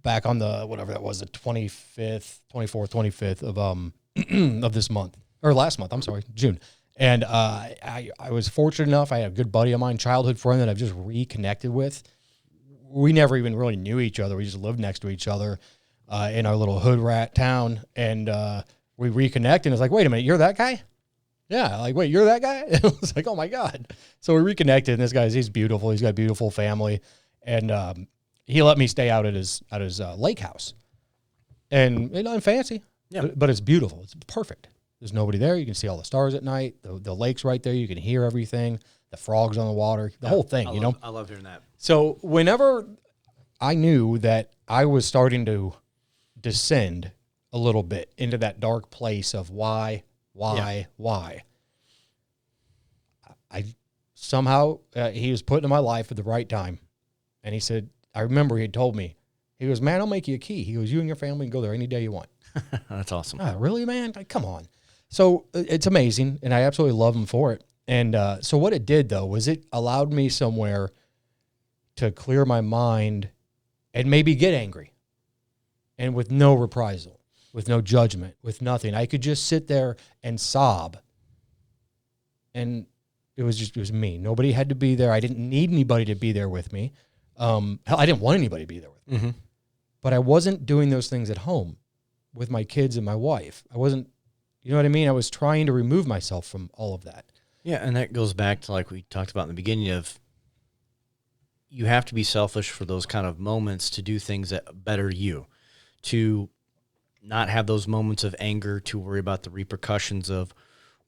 back on the whatever that was, the 24th, 25th of this month or last month. I'm sorry, June. And I was fortunate enough. I had a good buddy of mine, childhood friend that I've just reconnected with. We never even really knew each other. We just lived next to each other in our little hood rat town. And we reconnected. And it's like, wait a minute, you're that guy? Yeah. Like, wait, you're that guy? It was like, oh my God. So we reconnected. And this guy's, he's beautiful. He's got a beautiful family. And he let me stay out at his lake house. And it's not fancy, but it's beautiful. It's perfect. There's nobody there. You can see all the stars at night. The lake's right there. You can hear everything. The frogs on the water. The whole thing,
I love hearing that.
So whenever I knew that I was starting to descend a little bit into that dark place of why, I somehow, he was put in my life at the right time. And he said, I remember he had told me, he goes, man, I'll make you a key. He goes, you and your family can go there any day you want.
That's awesome.
Oh, really, man? Like, come on. So it's amazing, and I absolutely love him for it. And so what it did, though, was it allowed me somewhere to clear my mind and maybe get angry. And with no reprisal, with no judgment, with nothing. I could just sit there and sob. And it was me. Nobody had to be there. I didn't need anybody to be there with me. Hell, I didn't want anybody to be there with me.
Mm-hmm.
But I wasn't doing those things at home with my kids and my wife. I wasn't, you know what I mean? I was trying to remove myself from all of that.
Yeah, and that goes back to like we talked about in the beginning of you have to be selfish for those kind of moments to do things that better you, to not have those moments of anger, to worry about the repercussions of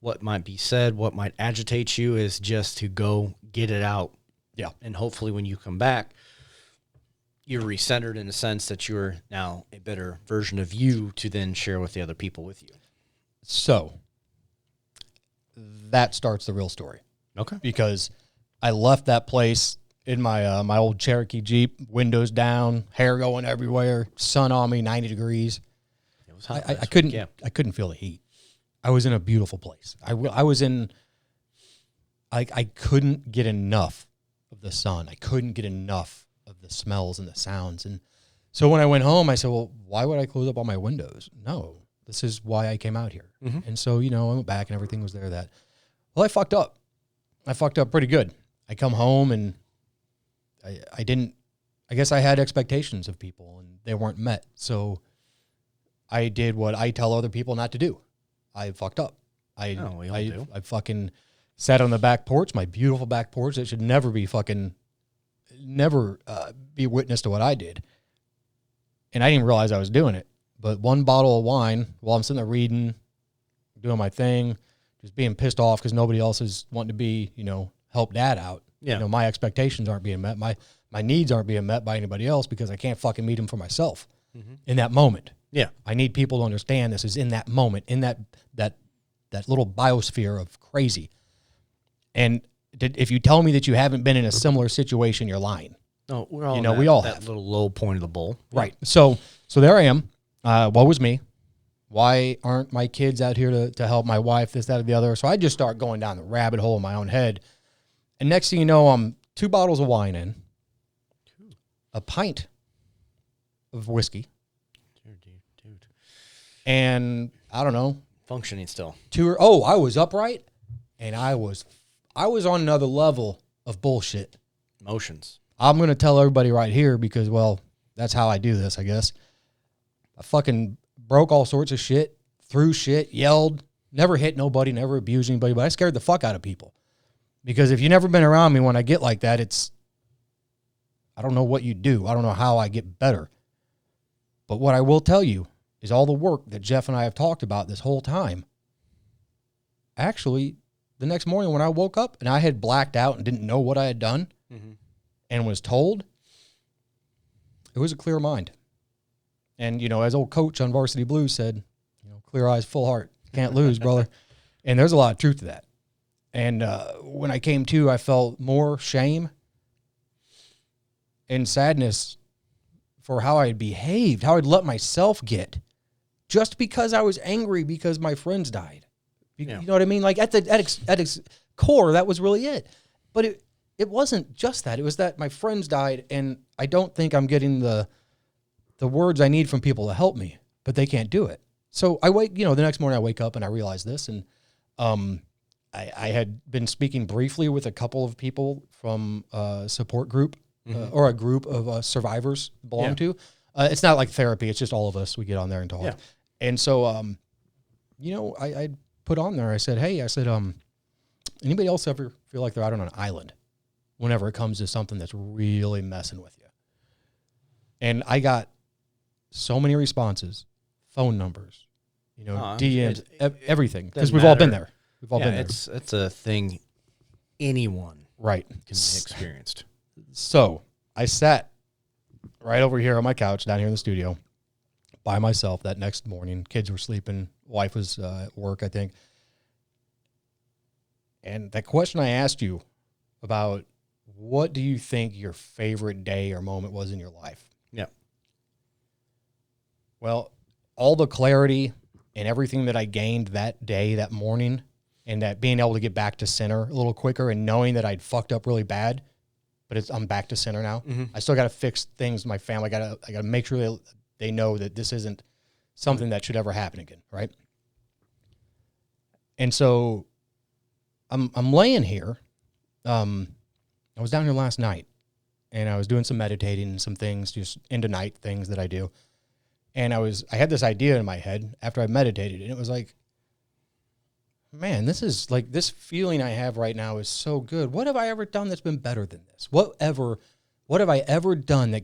what might be said, what might agitate you, is just to go get it out.
Yeah.
And hopefully when you come back, you're recentered in the sense that you're now a better version of you to then share with the other people with you.
So that starts the real story.
Okay.
Because I left that place in my my old Cherokee Jeep, windows down, hair going everywhere, sun on me, 90 degrees.
It was hot.
I couldn't feel the heat. I was in a beautiful place. I couldn't get enough of the sun. I couldn't get enough of the smells and the sounds. And so when I went home, I said, well, why would I close up all my windows? No, this is why I came out here. Mm-hmm. And so, I went back and everything was there I fucked up. I fucked up pretty good. I come home and I guess I had expectations of people and they weren't met. So I did what I tell other people not to do. I fucked up. I fucking sat on the back porch, my beautiful back porch that should never be be witness to what I did. And I didn't realize I was doing it. But one bottle of wine while I'm sitting there reading, doing my thing, just being pissed off because nobody else is wanting to be, help dad out.
Yeah.
My expectations aren't being met. My needs aren't being met by anybody else because I can't fucking meet them for myself in that moment.
Yeah.
I need people to understand this is in that moment, in that little biosphere of crazy. And if you tell me that you haven't been in a similar situation, you're lying.
No, we're all
we all
that
have.
little low point of the bowl.
Right. So there I am. What was me? Why aren't my kids out here to help my wife, this, that, or the other? So I just start going down the rabbit hole in my own head. And next thing you know, I'm 2 bottles of wine in, a pint of whiskey. Dude. And I don't know.
Functioning still.
I was upright and I was on another level of bullshit.
Emotions.
I'm going to tell everybody right here because, well, that's how I do this, I guess. I fucking broke all sorts of shit, threw shit, yelled, never hit nobody, never abused anybody, but I scared the fuck out of people. Because if you've never been around me when I get like that, I don't know what you do. I don't know how I get better. But what I will tell you is all the work that Jeff and I have talked about this whole time. Actually, the next morning when I woke up and I had blacked out and didn't know what I had done and was told, it was a clear mind. And, as old coach on Varsity Blues said, clear eyes, full heart. Can't lose, brother. And there's a lot of truth to that. And when I came to, I felt more shame and sadness for how I had behaved, how I'd let myself get, just because I was angry because my friends died. You know what I mean? Like at its core, that was really it. But it wasn't just that. It was that my friends died, and I don't think I'm getting the words I need from people to help me, but they can't do it. So the next morning I wake up and I realize this, and I had been speaking briefly with a couple of people from a support group or a group of survivors belong to. It's not like therapy. It's just all of us. We get on there and talk. Yeah. And so, I put on there, I said, hey, anybody else ever feel like they're out on an island whenever it comes to something that's really messing with you? And I got so many responses, phone numbers, DMs, everything, because we've all been there. We've all been there.
It's a thing anyone
can
experienced.
So I sat right over here on my couch down here in the studio by myself that next morning. Kids were sleeping. Wife was at work, I think. And that question I asked you about, what do you think your favorite day or moment was in your life?
Yeah.
Well, all the clarity and everything that I gained that day, that morning, and that being able to get back to center a little quicker and knowing that I'd fucked up really bad, but I'm back to center now. Mm-hmm. I still got to fix things. My family, I got to make sure they know that this isn't something that should ever happen again, right? And so I'm laying here. I was down here last night, and I was doing some meditating and some things, just into night things that I do. And I had this idea in my head after I meditated, and it was like, man, this is like, this feeling I have right now is so good. What have I ever done that's been better than this? What have I ever done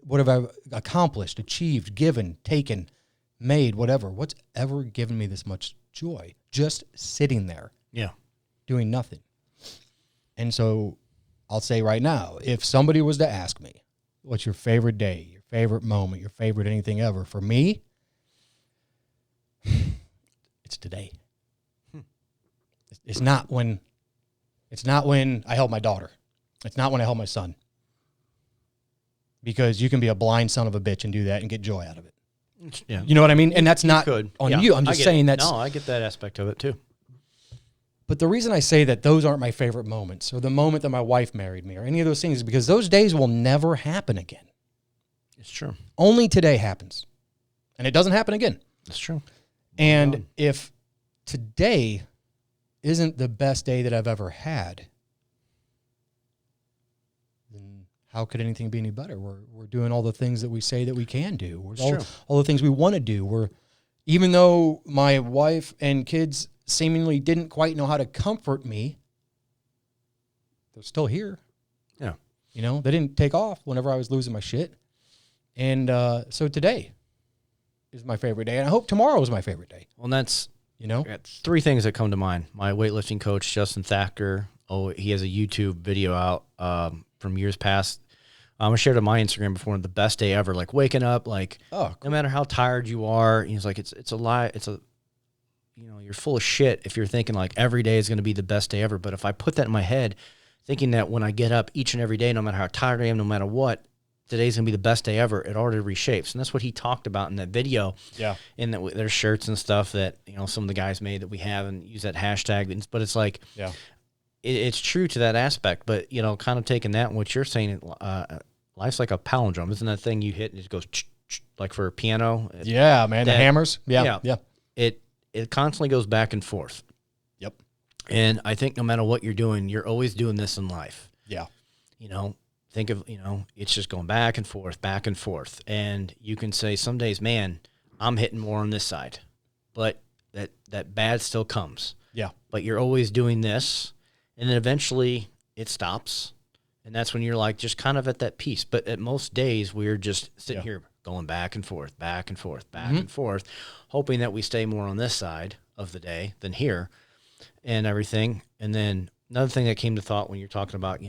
what have I accomplished, achieved, given, taken, made, whatever? What's ever given me this much joy? Just sitting there.
Yeah.
Doing nothing. And so I'll say right now, if somebody was to ask me, what's your favorite day, your favorite moment, your favorite anything ever? For me, it's today. It's not when I held my daughter. It's not when I held my son. Because you can be a blind son of a bitch and do that and get joy out of it.
Yeah.
You know what I mean? And that's not on you. I'm just saying that's...
No, I get that aspect of it too.
But the reason I say that those aren't my favorite moments, or the moment that my wife married me, or any of those things, is because those days will never happen again.
It's true.
Only today happens. And it doesn't happen again.
It's true.
And if today isn't the best day that I've ever had, then how could anything be any better? We're doing all the things that we say that we can do. All the things we want to do. Even though my wife and kids seemingly didn't quite know how to comfort me, they're still here.
Yeah.
They didn't take off whenever I was losing my shit. And so today is my favorite day. And I hope tomorrow is my favorite day.
Well, that's, three things that come to mind. My weightlifting coach, Justin Thacker, he has a YouTube video out from years past. I shared it on my Instagram before, the best day ever, like waking up, like cool. No matter how tired you are, he's like, it's a lie. You're full of shit if you're thinking like every day is going to be the best day ever. But if I put that in my head, thinking that when I get up each and every day, no matter how tired I am, no matter what, today's going to be the best day ever, it already reshapes. And that's what he talked about in that video.
Yeah.
And that there's shirts and stuff that, some of the guys made that we have and use that hashtag. But it's like,
yeah,
it's true to that aspect. But, kind of taking that and what you're saying, life's like a palindrome. Isn't that thing you hit and it goes like for a piano?
Yeah, man. The hammers. Yeah.
It constantly goes back and forth.
Yep.
And I think no matter what you're doing, you're always doing this in life.
Yeah.
Think of, it's just going back and forth. And you can say some days, man, I'm hitting more on this side, but that bad still comes.
Yeah.
But you're always doing this, and then eventually it stops. And that's when you're like just kind of at that peace. But at most days, we're just sitting here going back and forth, and forth, hoping that we stay more on this side of the day than here and everything. And then another thing that came to thought when you're talking about,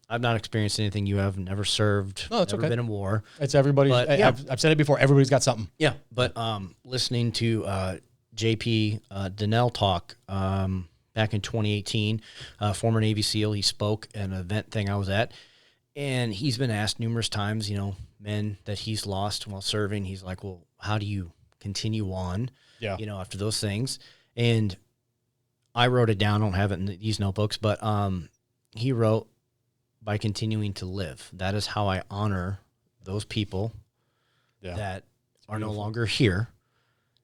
I've not experienced anything you have, never served, never been in war.
It's everybody. I've said it before. Everybody's got something.
Yeah. But listening to JP Donnell talk back in 2018, former Navy SEAL. He spoke at an event thing I was at, and he's been asked numerous times, men that he's lost while serving. He's like, well, how do you continue on, after those things? And I wrote it down. I don't have it in these notebooks, but he wrote, by continuing to live. That is how I honor those people that are no longer here,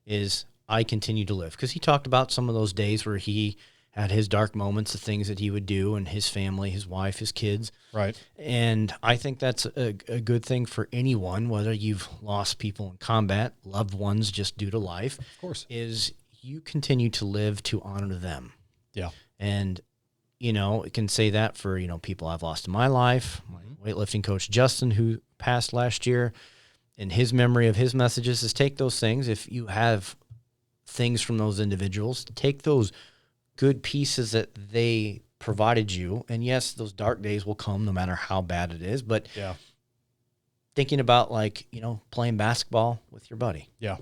is I continue to live. Because he talked about some of those days where he had his dark moments, the things that he would do, and his family, his wife, his kids.
Right.
And I think that's a good thing for anyone, whether you've lost people in combat, loved ones just due to life.
Of course.
Is you continue to live to honor them.
Yeah.
And it can say that for, people I've lost in my life. My weightlifting coach, Justin, who passed last year, in his memory of his messages is take those things. If you have things from those individuals, take those good pieces that they provided you. And yes, those dark days will come no matter how bad it is. But thinking about playing basketball with your buddy.
Yeah.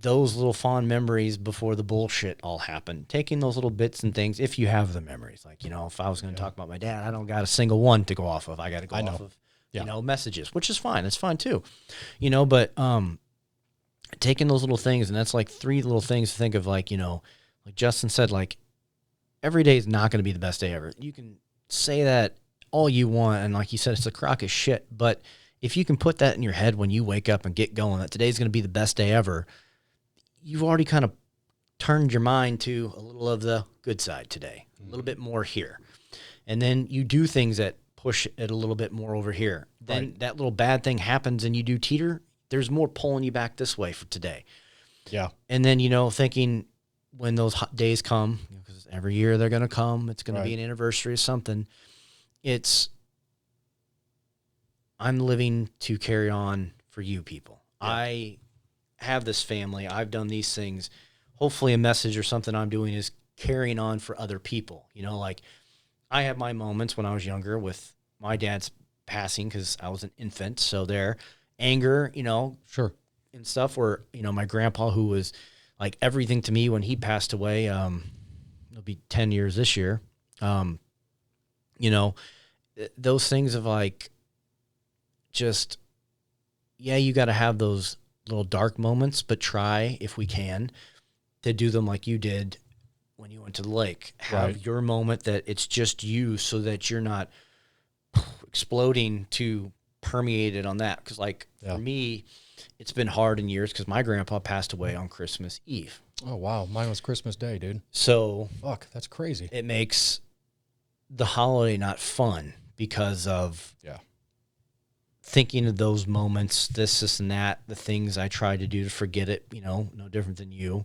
Those little fond memories before the bullshit all happened, taking those little bits and things, if you have the memories, if I was going to talk about my dad, I don't got a single one to go off of. I got to go off of, messages, which is fine. It's fine too, but, taking those little things, and that's like 3 little things to think of, like Justin said, every day is not going to be the best day ever. You can say that all you want. And like you said, it's a crock of shit. But if you can put that in your head when you wake up and get going, that today's going to be the best day ever, you've already kind of turned your mind to a little of the good side today, a little bit more here. And then you do things that push it a little bit more over here. Then that little bad thing happens and you do teeter, there's more pulling you back this way for today.
Yeah.
And then, thinking when those hot days come, because every year they're going to come, it's going to be an anniversary of something. I'm living to carry on for you people. Yeah. I have this family. I've done these things. Hopefully a message or something I'm doing is carrying on for other people. I had my moments when I was younger with my dad's passing because I was an infant. So there, anger,
sure,
and stuff where, my grandpa, who was like everything to me when he passed away, it'll be 10 years this year. Those things of you got to have those little dark moments, but try, if we can, to do them like you did when you went to the lake. Have your moment that it's just you, so that you're not exploding to permeate it on that. Because for me, it's been hard in years because my grandpa passed away on Christmas Eve.
Oh, wow. Mine was Christmas Day, dude.
So
fuck, that's crazy.
It makes the holiday not fun because of thinking of those moments, this and that, the things I tried to do to forget it, no different than you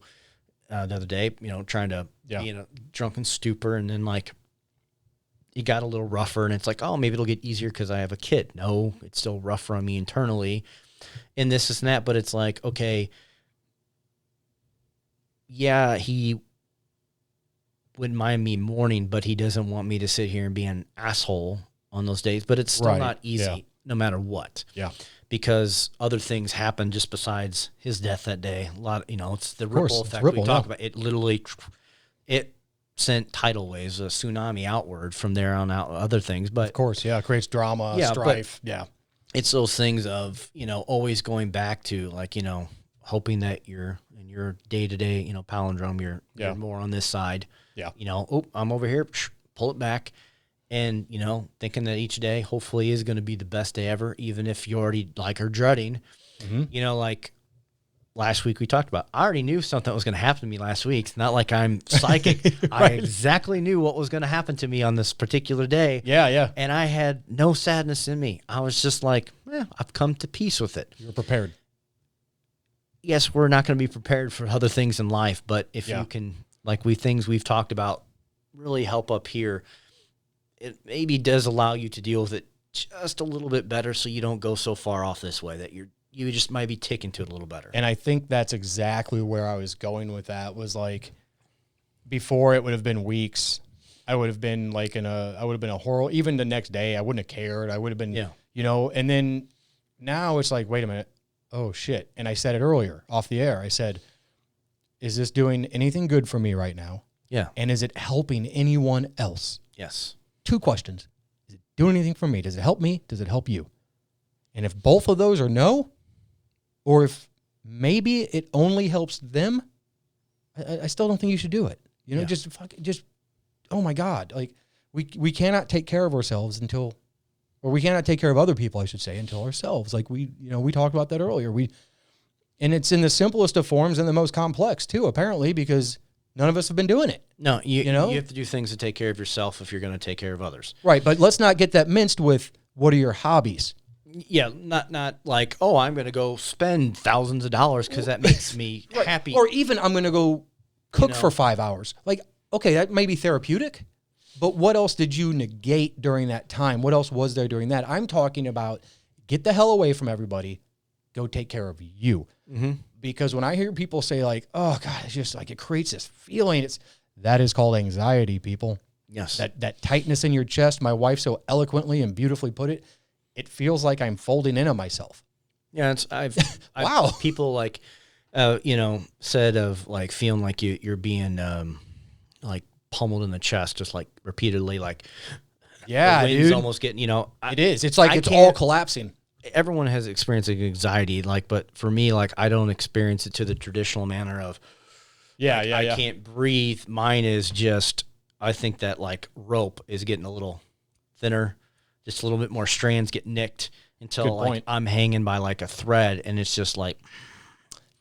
the other day, trying to be in a drunken stupor. And then it got a little rougher and it's like, oh, maybe it'll get easier because I have a kid. No, it's still rougher on me internally and this and that. But it's like, okay, he wouldn't mind me mourning, but he doesn't want me to sit here and be an asshole on those days. But it's still not easy. No matter what. Yeah. Because other things happen just besides his death that day. A lot, it's the ripple effect we talk about. It literally, it sent tidal waves, a tsunami outward from there on out, other things. But
of course, it creates drama, strife.
It's those things of, always going back to hoping that you're in your day-to-day, palindrome, you're more on this side. Yeah. I'm over here, pull it back. And, thinking that each day hopefully is going to be the best day ever, even if you already are dreading, like last week we talked about, I already knew something was going to happen to me last week. It's not like I'm psychic. I exactly knew what was going to happen to me on this particular day.
Yeah. Yeah.
And I had no sadness in me. I was just like, I've come to peace with it.
You're prepared.
Yes, we're not going to be prepared for other things in life, but if you can, things we've talked about really help up here, it maybe does allow you to deal with it just a little bit better, so you don't go so far off this way that you just might be ticking to it a little better.
And I think that's exactly where I was going with that, was before it would have been weeks. I would have been I would have been a horror. Even the next day, I wouldn't have cared. I would have been, and then now it's wait a minute. oh shit. And I said it earlier off the air. I said, is this doing anything good for me right now?
Yeah.
And is it helping anyone else?
Yes.
2 questions. Is it doing anything for me? Does it help me? Does it help you? And if both of those are no, or if maybe it only helps them, I still don't think you should do it. You know, just oh my God. Like we cannot take care of ourselves or we cannot take care of other people, I should say, until ourselves. Like we talked about that earlier. And it's in the simplest of forms and the most complex too, apparently, because none of us have been doing it.
No, you have to do things to take care of yourself if you're going to take care of others.
Right. But let's not get that minced with what are your hobbies?
Yeah. Not like, oh, I'm going to go spend thousands of dollars because that makes me happy.
Or even I'm going to go cook for 5 hours. Like, okay, that may be therapeutic, but what else did you negate during that time? What else was there during that? I'm talking about get the hell away from everybody. Go take care of you.
Mm-hmm.
Because when I hear people say like, oh God, it's just like, it creates this feeling. That is called anxiety, people.
Yes.
That tightness in your chest. My wife so eloquently and beautifully put it. It feels like I'm folding in on myself.
Yeah.
Wow.
People like, said of like feeling like you're being, like pummeled in the chest, just like repeatedly, like,
yeah,
the wind's
dude.
almost getting,
it is. It's like it's all collapsing.
Everyone has experienced anxiety, but for me, I don't experience it to the traditional manner of, I can't breathe. Mine is just, I think that rope is getting a little thinner, just a little bit more strands get nicked until I'm hanging by a thread, and it's just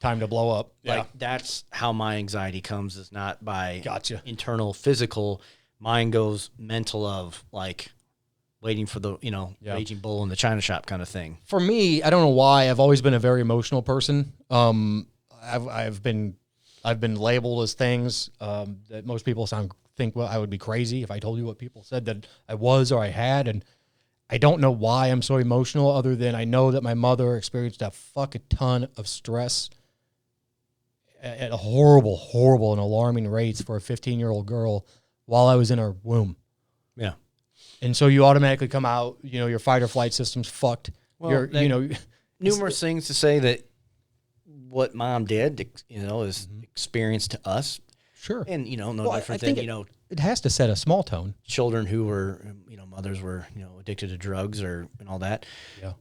time to blow up. Yeah.
That's how my anxiety comes, is not by
internal
physical. Mine goes mental of waiting for the, raging bull in the china shop kind of thing.
For me, I don't know why, I've always been a very emotional person. I've been labeled as things that most people think, well, I would be crazy if I told you what people said that I was or I had. And I don't know why I'm so emotional, other than I know that my mother experienced a ton of stress at a horrible, horrible and alarming rates for a 15-year-old girl while I was in her womb.
Yeah.
And so you automatically come out, your fight or flight system's fucked.
Well, numerous things to say that what mom did, is experienced to us.
Sure.
And, no different than,
it has to set a small tone.
Children who were, mothers were, addicted to drugs and all that.
Yeah.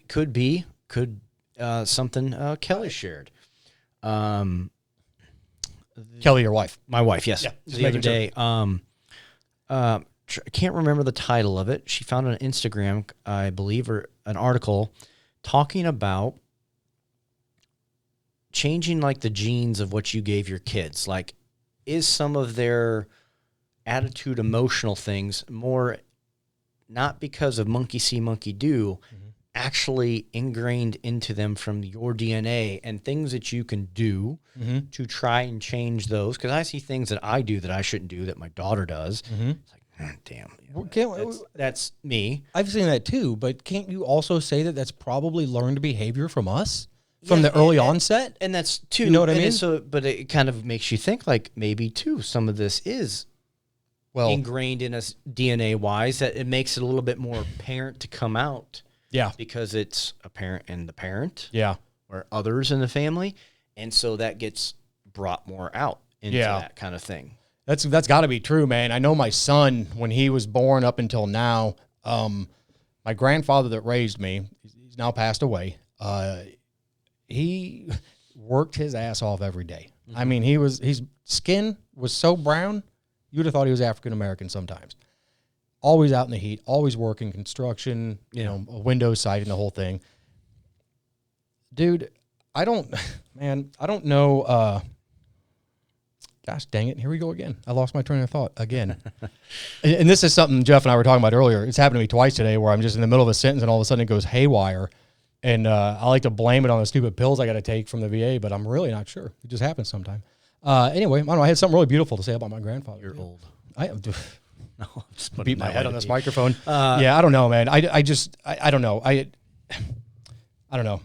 Could be something Kelly shared.
Kelly, your wife.
My wife, yes.
Yeah,
the other day, I can't remember the title of it. She found it on Instagram, I believe, or an article talking about changing the genes of what you gave your kids. Is some of their attitude, emotional things more not because of monkey see, monkey do, actually ingrained into them from your DNA, and things that you can do to try and change those? Because I see things that I do that I shouldn't do that my daughter does. It's damn. That's me.
I've seen that too, but can't you also say that that's probably learned behavior from us? From the early onset?
And that's too.
You know what I mean?
But it kind of makes you think maybe too, some of this is ingrained in us DNA-wise, that it makes it a little bit more apparent to come out.
Yeah.
Because it's apparent in the parent.
Yeah.
Or others in the family. And so that gets brought more out into that kind of thing.
That's got to be true, man. I know my son, when he was born up until now, my grandfather that raised me, he's now passed away. He worked his ass off every day. I mean, his skin was so brown, you would have thought he was African-American sometimes. Always out in the heat, always working construction, a window site and the whole thing. Dude, I don't know. Gosh dang it. Here we go again. I lost my train of thought again. And this is something Jeff and I were talking about earlier. It's happened to me twice today where I'm just in the middle of a sentence and all of a sudden it goes haywire. And I like to blame it on the stupid pills I got to take from the VA, but I'm really not sure. It just happens sometime. Anyway, I don't know. I had something really beautiful to say about my grandfather.
You're old.
I am.
No, I'm just
beat my head on this microphone. Yeah, I don't know, man. I don't know. I don't know.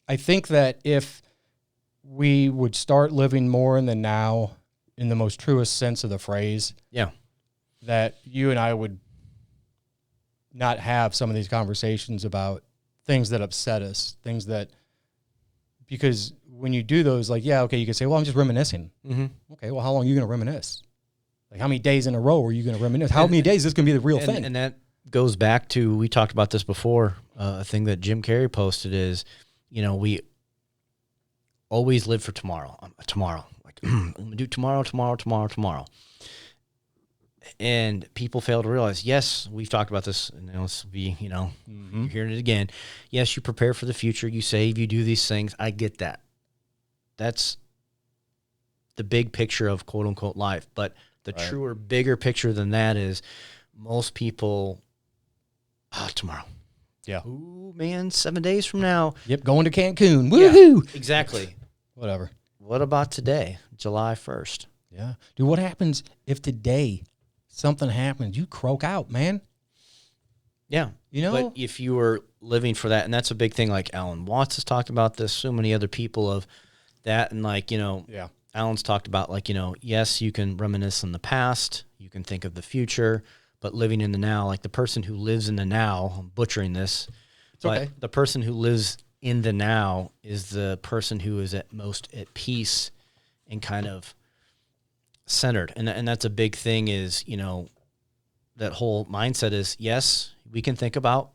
I think that if we would start living more in the now, in the most truest sense of the phrase, that you and I would not have some of these conversations about things that upset us, things that, because when you do those, like, yeah, okay, you can say, well, I'm just reminiscing.
Mm-hmm.
Okay, well, how long are you going to reminisce? Like, how many days in a row are you going to reminisce? How many days is this going to be the real thing?
And that goes back to, we talked about this before, a thing that Jim Carrey posted is, we always live for tomorrow. Like, I'm going to do tomorrow. And people fail to realize, yes, we've talked about this, and this will be, you're hearing it again. Yes, you prepare for the future, you save, you do these things. I get that. That's the big picture of quote unquote life. But the truer, bigger picture than that is most people, tomorrow.
Yeah.
Ooh, man, 7 days from now.
Yep, going to Cancun. Woohoo!
Yeah, exactly.
Whatever.
What about today, July 1st?
Yeah. Dude, what happens if today something happens? You croak out, man.
Yeah. But if you were living for that, and that's a big thing, like Alan Watts has talked about this, so many other people of that, and like,
yeah.
Alan's talked about, like, yes, you can reminisce in the past, you can think of the future, but living in the now, like the person who lives in the now, I'm butchering this, but the person who lives in the now is the person who is at most at peace and kind of centered. And that's a big thing is, that whole mindset is, yes, we can think about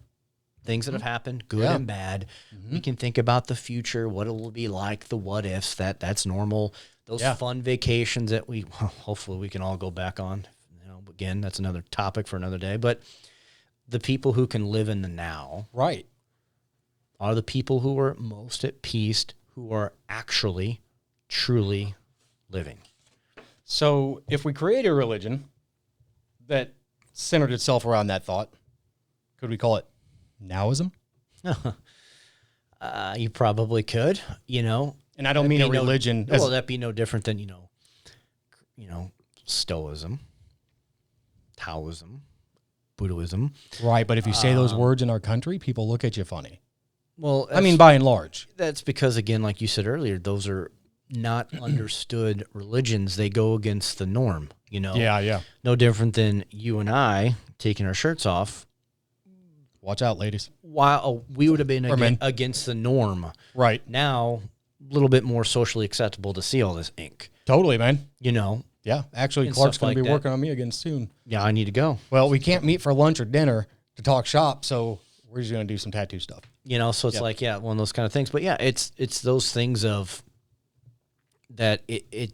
things that have happened, good and bad. Mm-hmm. We can think about the future, what it will be like, the what ifs, that's normal. Those fun vacations that hopefully we can all go back on. Again, that's another topic for another day. But the people who can live in the now,
right,
are the people who are most at peace, who are actually, truly living.
So if we create a religion that centered itself around that thought, could we call it Nowism?
You probably could,
And I don't mean a religion.
That'd be no different than, Stoicism, Taoism, Buddhism.
Right, but if you say those words in our country, people look at you funny.
Well,
I mean, by and large.
That's because, again, like you said earlier, those are not understood religions. They go against the norm,
Yeah.
No different than you and I taking our shirts off.
Watch out, ladies.
Wow, we would have been against the norm.
Right.
Now, a little bit more socially acceptable to see all this ink.
Totally, man.
Yeah.
Actually, Clark's going to be working on me again soon.
Yeah, I need to go.
Well, we can't meet for lunch or dinner to talk shop, so we're just going to do some tattoo stuff.
So it's like, one of those kind of things. But yeah, it's those things of that it's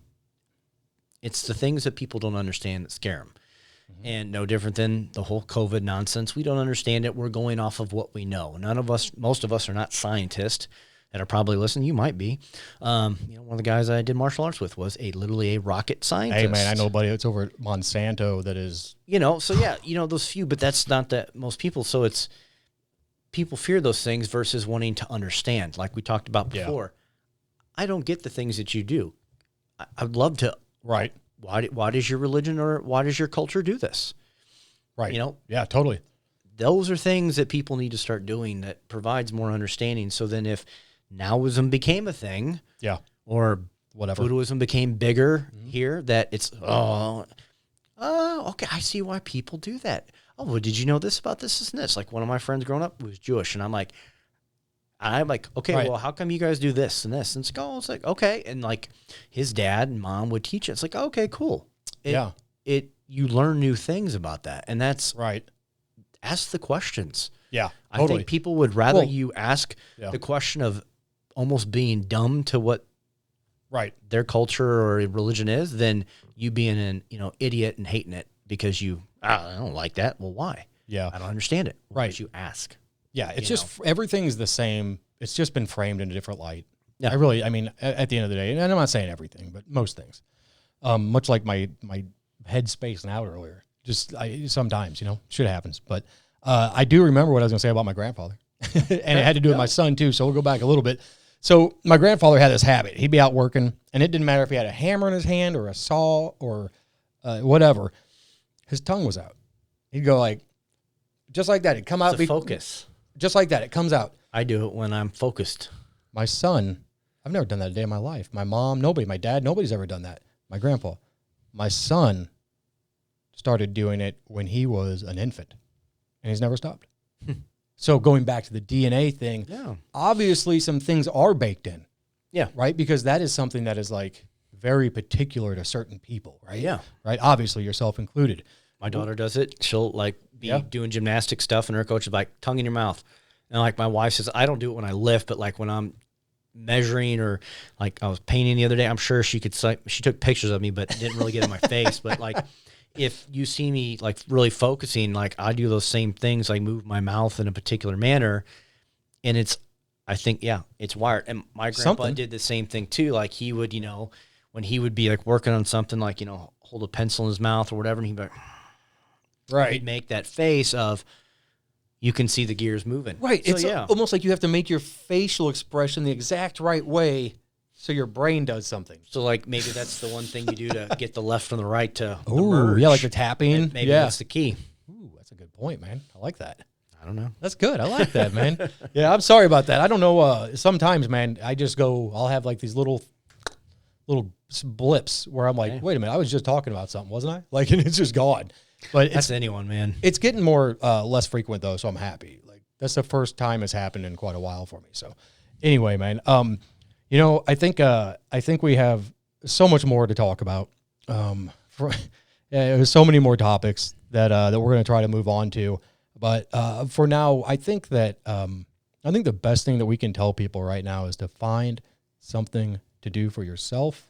the things that people don't understand that scare them. Mm-hmm. And no different than the whole COVID nonsense. We don't understand it. We're going off of what we know. Most of us are not scientists that are probably listening. You might be. One of the guys I did martial arts with was literally a rocket scientist.
Hey, man, I know buddy that's over at Monsanto that is...
So yeah, those few, but that's not that most people. So it's, people fear those things versus wanting to understand, like we talked about before. Yeah. I don't get the things that you do. I'd love to.
Right.
Why does your religion or why does your culture do this?
Right. Yeah, totally.
Those are things that people need to start doing that provides more understanding. So then if Nowism became a thing, or
whatever,
Buddhism became bigger here, that it's, okay, I see why people do that. Oh, well, did you know this about this and this? Like one of my friends growing up was Jewish, and I'm like, okay, well, how come you guys do this and this? And it's like, okay. And like his dad and mom would teach it. It's like, okay, cool. You learn new things about that. And that's
right.
Ask the questions.
Yeah.
Totally. I think people would rather you ask the question of almost being dumb to what their culture or religion is than you being an, idiot and hating it because I don't like that. Well, why?
Yeah.
I don't understand it.
Right.
Because you ask.
Yeah, it's just everything's the same. It's just been framed in a different light.
Yeah.
I mean, at the end of the day, and I'm not saying everything, but most things. Much like my head spacing out earlier. Just sometimes, shit happens. But I do remember what I was going to say about my grandfather. And it had to do with my son, too, so we'll go back a little bit. So my grandfather had this habit. He'd be out working, and it didn't matter if he had a hammer in his hand or a saw or whatever. His tongue was out. He'd go like, just like that. It'd come out.
Focus.
Just like that. It comes out.
I do it when I'm focused.
My son, I've never done that a day in my life. My mom, nobody. My dad, nobody's ever done that. My grandpa. My son started doing it when he was an infant, and he's never stopped. So going back to the DNA thing, obviously some things are baked in.
Yeah.
Right? Because that is something that is like very particular to certain people, right?
Yeah.
Right? Obviously yourself included.
My daughter does it. She'll like be doing gymnastic stuff and her coach is like, tongue in your mouth. And like my wife says, I don't do it when I lift, but like when I'm measuring or like I was painting the other day, I'm sure she could, she took pictures of me, but didn't really get in my face. But like, if you see me like really focusing, like I do those same things, like move my mouth in a particular manner. And it's, I think, it's wired. And my grandpa did the same thing too. Like he would, when he would be like working on something, like, hold a pencil in his mouth or whatever. And he'd be like,
right.
He'd make that face of, you can see the gears moving.
Right. So, it's almost like you have to make your facial expression the exact right way so your brain does something.
So like maybe that's the one thing you do to get the left from the right to
merge. Yeah, like the tapping.
And maybe that's the key.
Ooh, that's a good point, man. I like that.
I don't know.
That's good. I like that, man. Yeah, I'm sorry about that. I don't know. Sometimes, man, I just I'll have like these little blips where I'm like, wait a minute, I was just talking about something, wasn't I? Like, and it's just gone. But
that's anyone, man.
It's getting more less frequent though, so I'm happy. Like that's the first time it's happened in quite a while for me. So anyway, man, I think we have so much more to talk about. There's so many more topics that we're going to try to move on to. But for now, I think that the best thing that we can tell people right now is to find something to do for yourself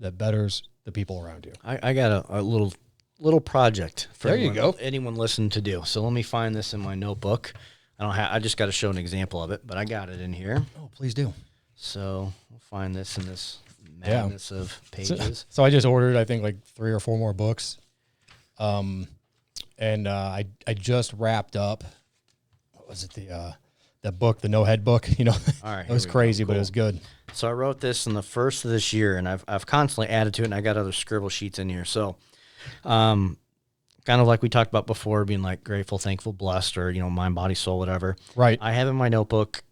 that betters the people around you.
I got a little project for
anyone
listening to do. So let me find this in my notebook. I just got to show an example of it, but I got it in here.
Oh, please do.
So we'll find this in this madness of pages.
So I just ordered, I think, like 3 or 4 more books. And I just wrapped up, what was it, that book, the No Head book, All right, it was crazy, but it was good.
So I wrote this in the first of this year, and I've constantly added to it, and I got other scribble sheets in here. So kind of like we talked about before, being like grateful, thankful, blessed, or, mind, body, soul, whatever.
Right.
I have in my notebook,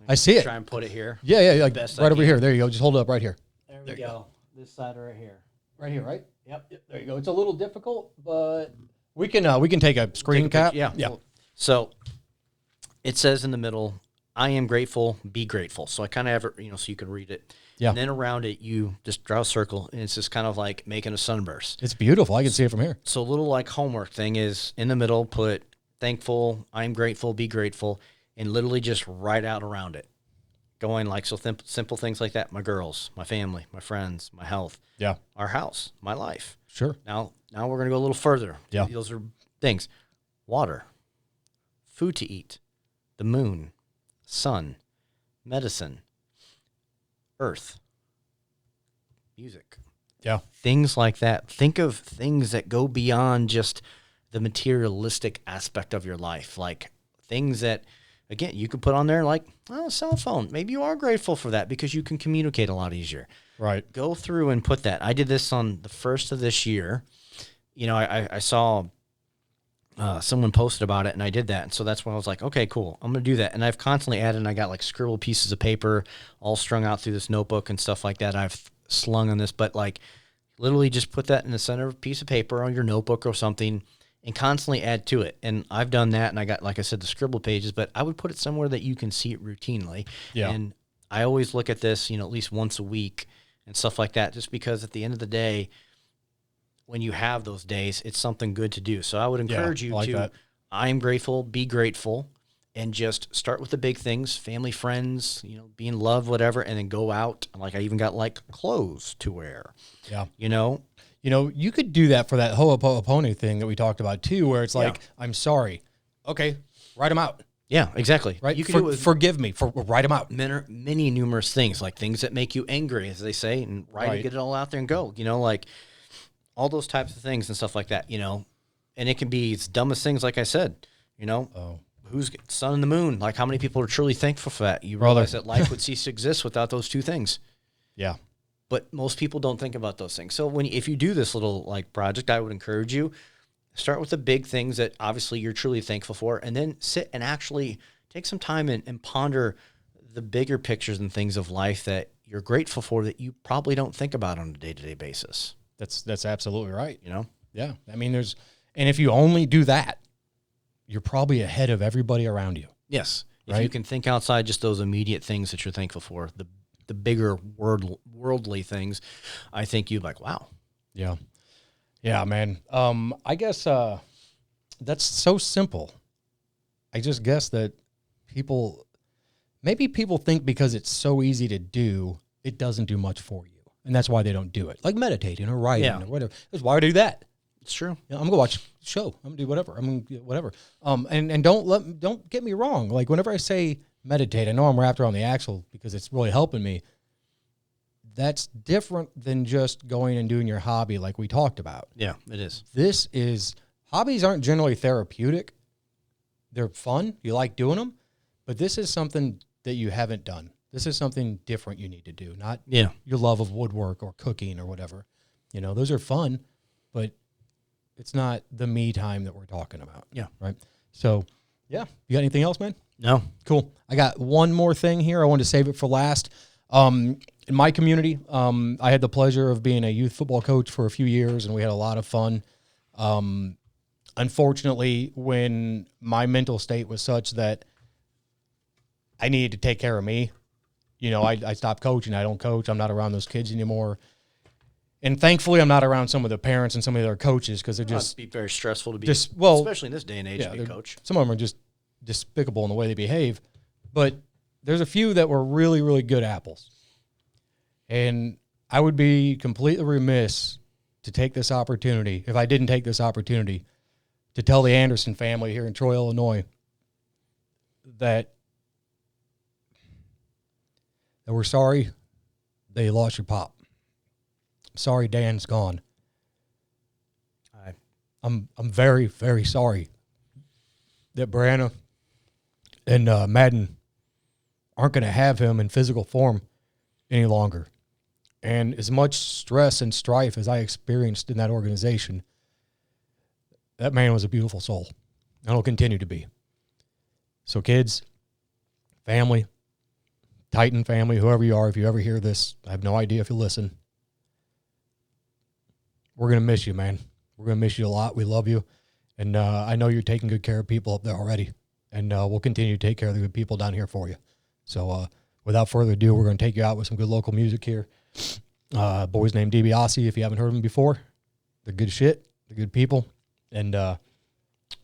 I see it.
Try and put it here.
Yeah, like right over here. There you go. Just hold it up right here.
There we go. This side right here.
Right here, right?
Yep.
There you go. It's a little difficult, but we can take a screen cap.
Yeah. So it says in the middle, I am grateful, be grateful. So I kind of have it, so you can read it.
Yeah.
And then around it, you just draw a circle, and it's just kind of like making a sunburst.
It's beautiful. I can see it from here.
So a little like homework thing is in the middle, put thankful, I'm grateful, be grateful, and literally just write out around it. Going like simple things like that. My girls, my family, my friends, my health.
Yeah.
Our house, my life.
Sure.
Now we're going to go a little further.
Yeah.
Those are things. Water, food to eat, the moon, sun, medicine, earth, music.
Yeah.
Things like that. Think of things that go beyond just the materialistic aspect of your life. Like things that, again, you could put on there like, a cell phone. Maybe you are grateful for that because you can communicate a lot easier.
Right.
Go through and put that. I did this on the first of this year. I saw someone posted about it, and I did that. And so that's when I was like, okay, cool. I'm going to do that. And I've constantly added, and I got like scribbled pieces of paper all strung out through this notebook and stuff like that. I've slung on this, but like literally just put that in the center of a piece of paper on your notebook or something and constantly add to it. And I've done that, and I got, like I said, the scribble pages, but I would put it somewhere that you can see it routinely.
Yeah.
And I always look at this, at least once a week and stuff like that, just because at the end of the day, when you have those days, it's something good to do. So I would encourage you to, I am grateful, be grateful, and just start with the big things, family, friends, being loved, whatever, and then go out. Like I even got like clothes to wear.
Yeah.
You
could do that for that Ho'oponopono thing that we talked about too, where it's like, I'm sorry. Okay, write them out.
Yeah, exactly.
Right. You can forgive me for write them out.
Many numerous things, like things that make you angry, as they say, and write it, get it all out there and go. Like all those types of things and stuff like that. And it can be as dumb as things, like I said. Who's sun and the moon? Like how many people are truly thankful for that? You realize that life would cease to exist without those two things.
Yeah.
But most people don't think about those things. So if you do this little like project, I would encourage you, start with the big things that obviously you're truly thankful for, and then sit and actually take some time and ponder the bigger pictures and things of life that you're grateful for that you probably don't think about on a day-to-day basis.
That's absolutely right.
You know?
Yeah. I mean, and if you only do that, you're probably ahead of everybody around you.
Yes.
Right?
If you can think outside just those immediate things that you're thankful for, the bigger worldly things, I think you'd like, wow.
Yeah. Yeah, man. I guess that's so simple. I just guess that maybe people think because it's so easy to do, it doesn't do much for you. And that's why they don't do it. Like meditating or writing or whatever. That's why I do that.
It's true.
You know, I'm gonna watch a show. I'm gonna do whatever. I'm gonna whatever. And don't get me wrong. Like whenever I say meditate, I know I'm wrapped around the axle because it's really helping me. That's different than just going and doing your hobby like we talked about.
Yeah, it is.
Hobbies aren't generally therapeutic. They're fun. You like doing them, but this is something that you haven't done. This is something different you need to do, not your love of woodwork or cooking or whatever. You know, those are fun, but it's not the me time that we're talking about.
Yeah.
Right. So, yeah. You got anything else, man?
No.
Cool. I got one more thing here. I wanted to save it for last. In my community, I had the pleasure of being a youth football coach for a few years, and we had a lot of fun. Unfortunately, when my mental state was such that I needed to take care of me, you know, I stopped coaching. I don't coach. I'm not around those kids anymore. And thankfully, I'm not around some of the parents and some of their coaches because they're just...
It must be very stressful to be, especially in this day and age, to be a coach.
Some of them are just despicable in the way they behave. But there's a few that were really, really good apples. And I would be completely remiss to take this opportunity, if I didn't take this opportunity, to tell the Anderson family here in Troy, Illinois, that we're sorry they lost your pop. Sorry Dan's gone. I'm very, very sorry that Brianna and Madden aren't going to have him in physical form any longer. And as much stress and strife as I experienced in that organization, that man was a beautiful soul. And will continue to be. So kids, family, Titan family, whoever you are, if you ever hear this, I have no idea if you listen. We're going to miss you, man. We're going to miss you a lot. We love you. And I know you're taking good care of people up there already. And we'll continue to take care of the good people down here for you. So without further ado, we're going to take you out with some good local music here. Boys named DiBiase, if you haven't heard them before. They're good shit. They're good people. And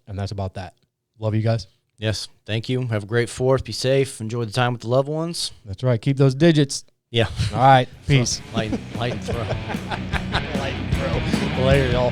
that's about that. Love you guys.
Yes. Thank you. Have a great 4th. Be safe. Enjoy the time with the loved ones.
That's right. Keep those digits.
Yeah.
All right. Peace.
Light and throw.
Light and throw. Later, y'all.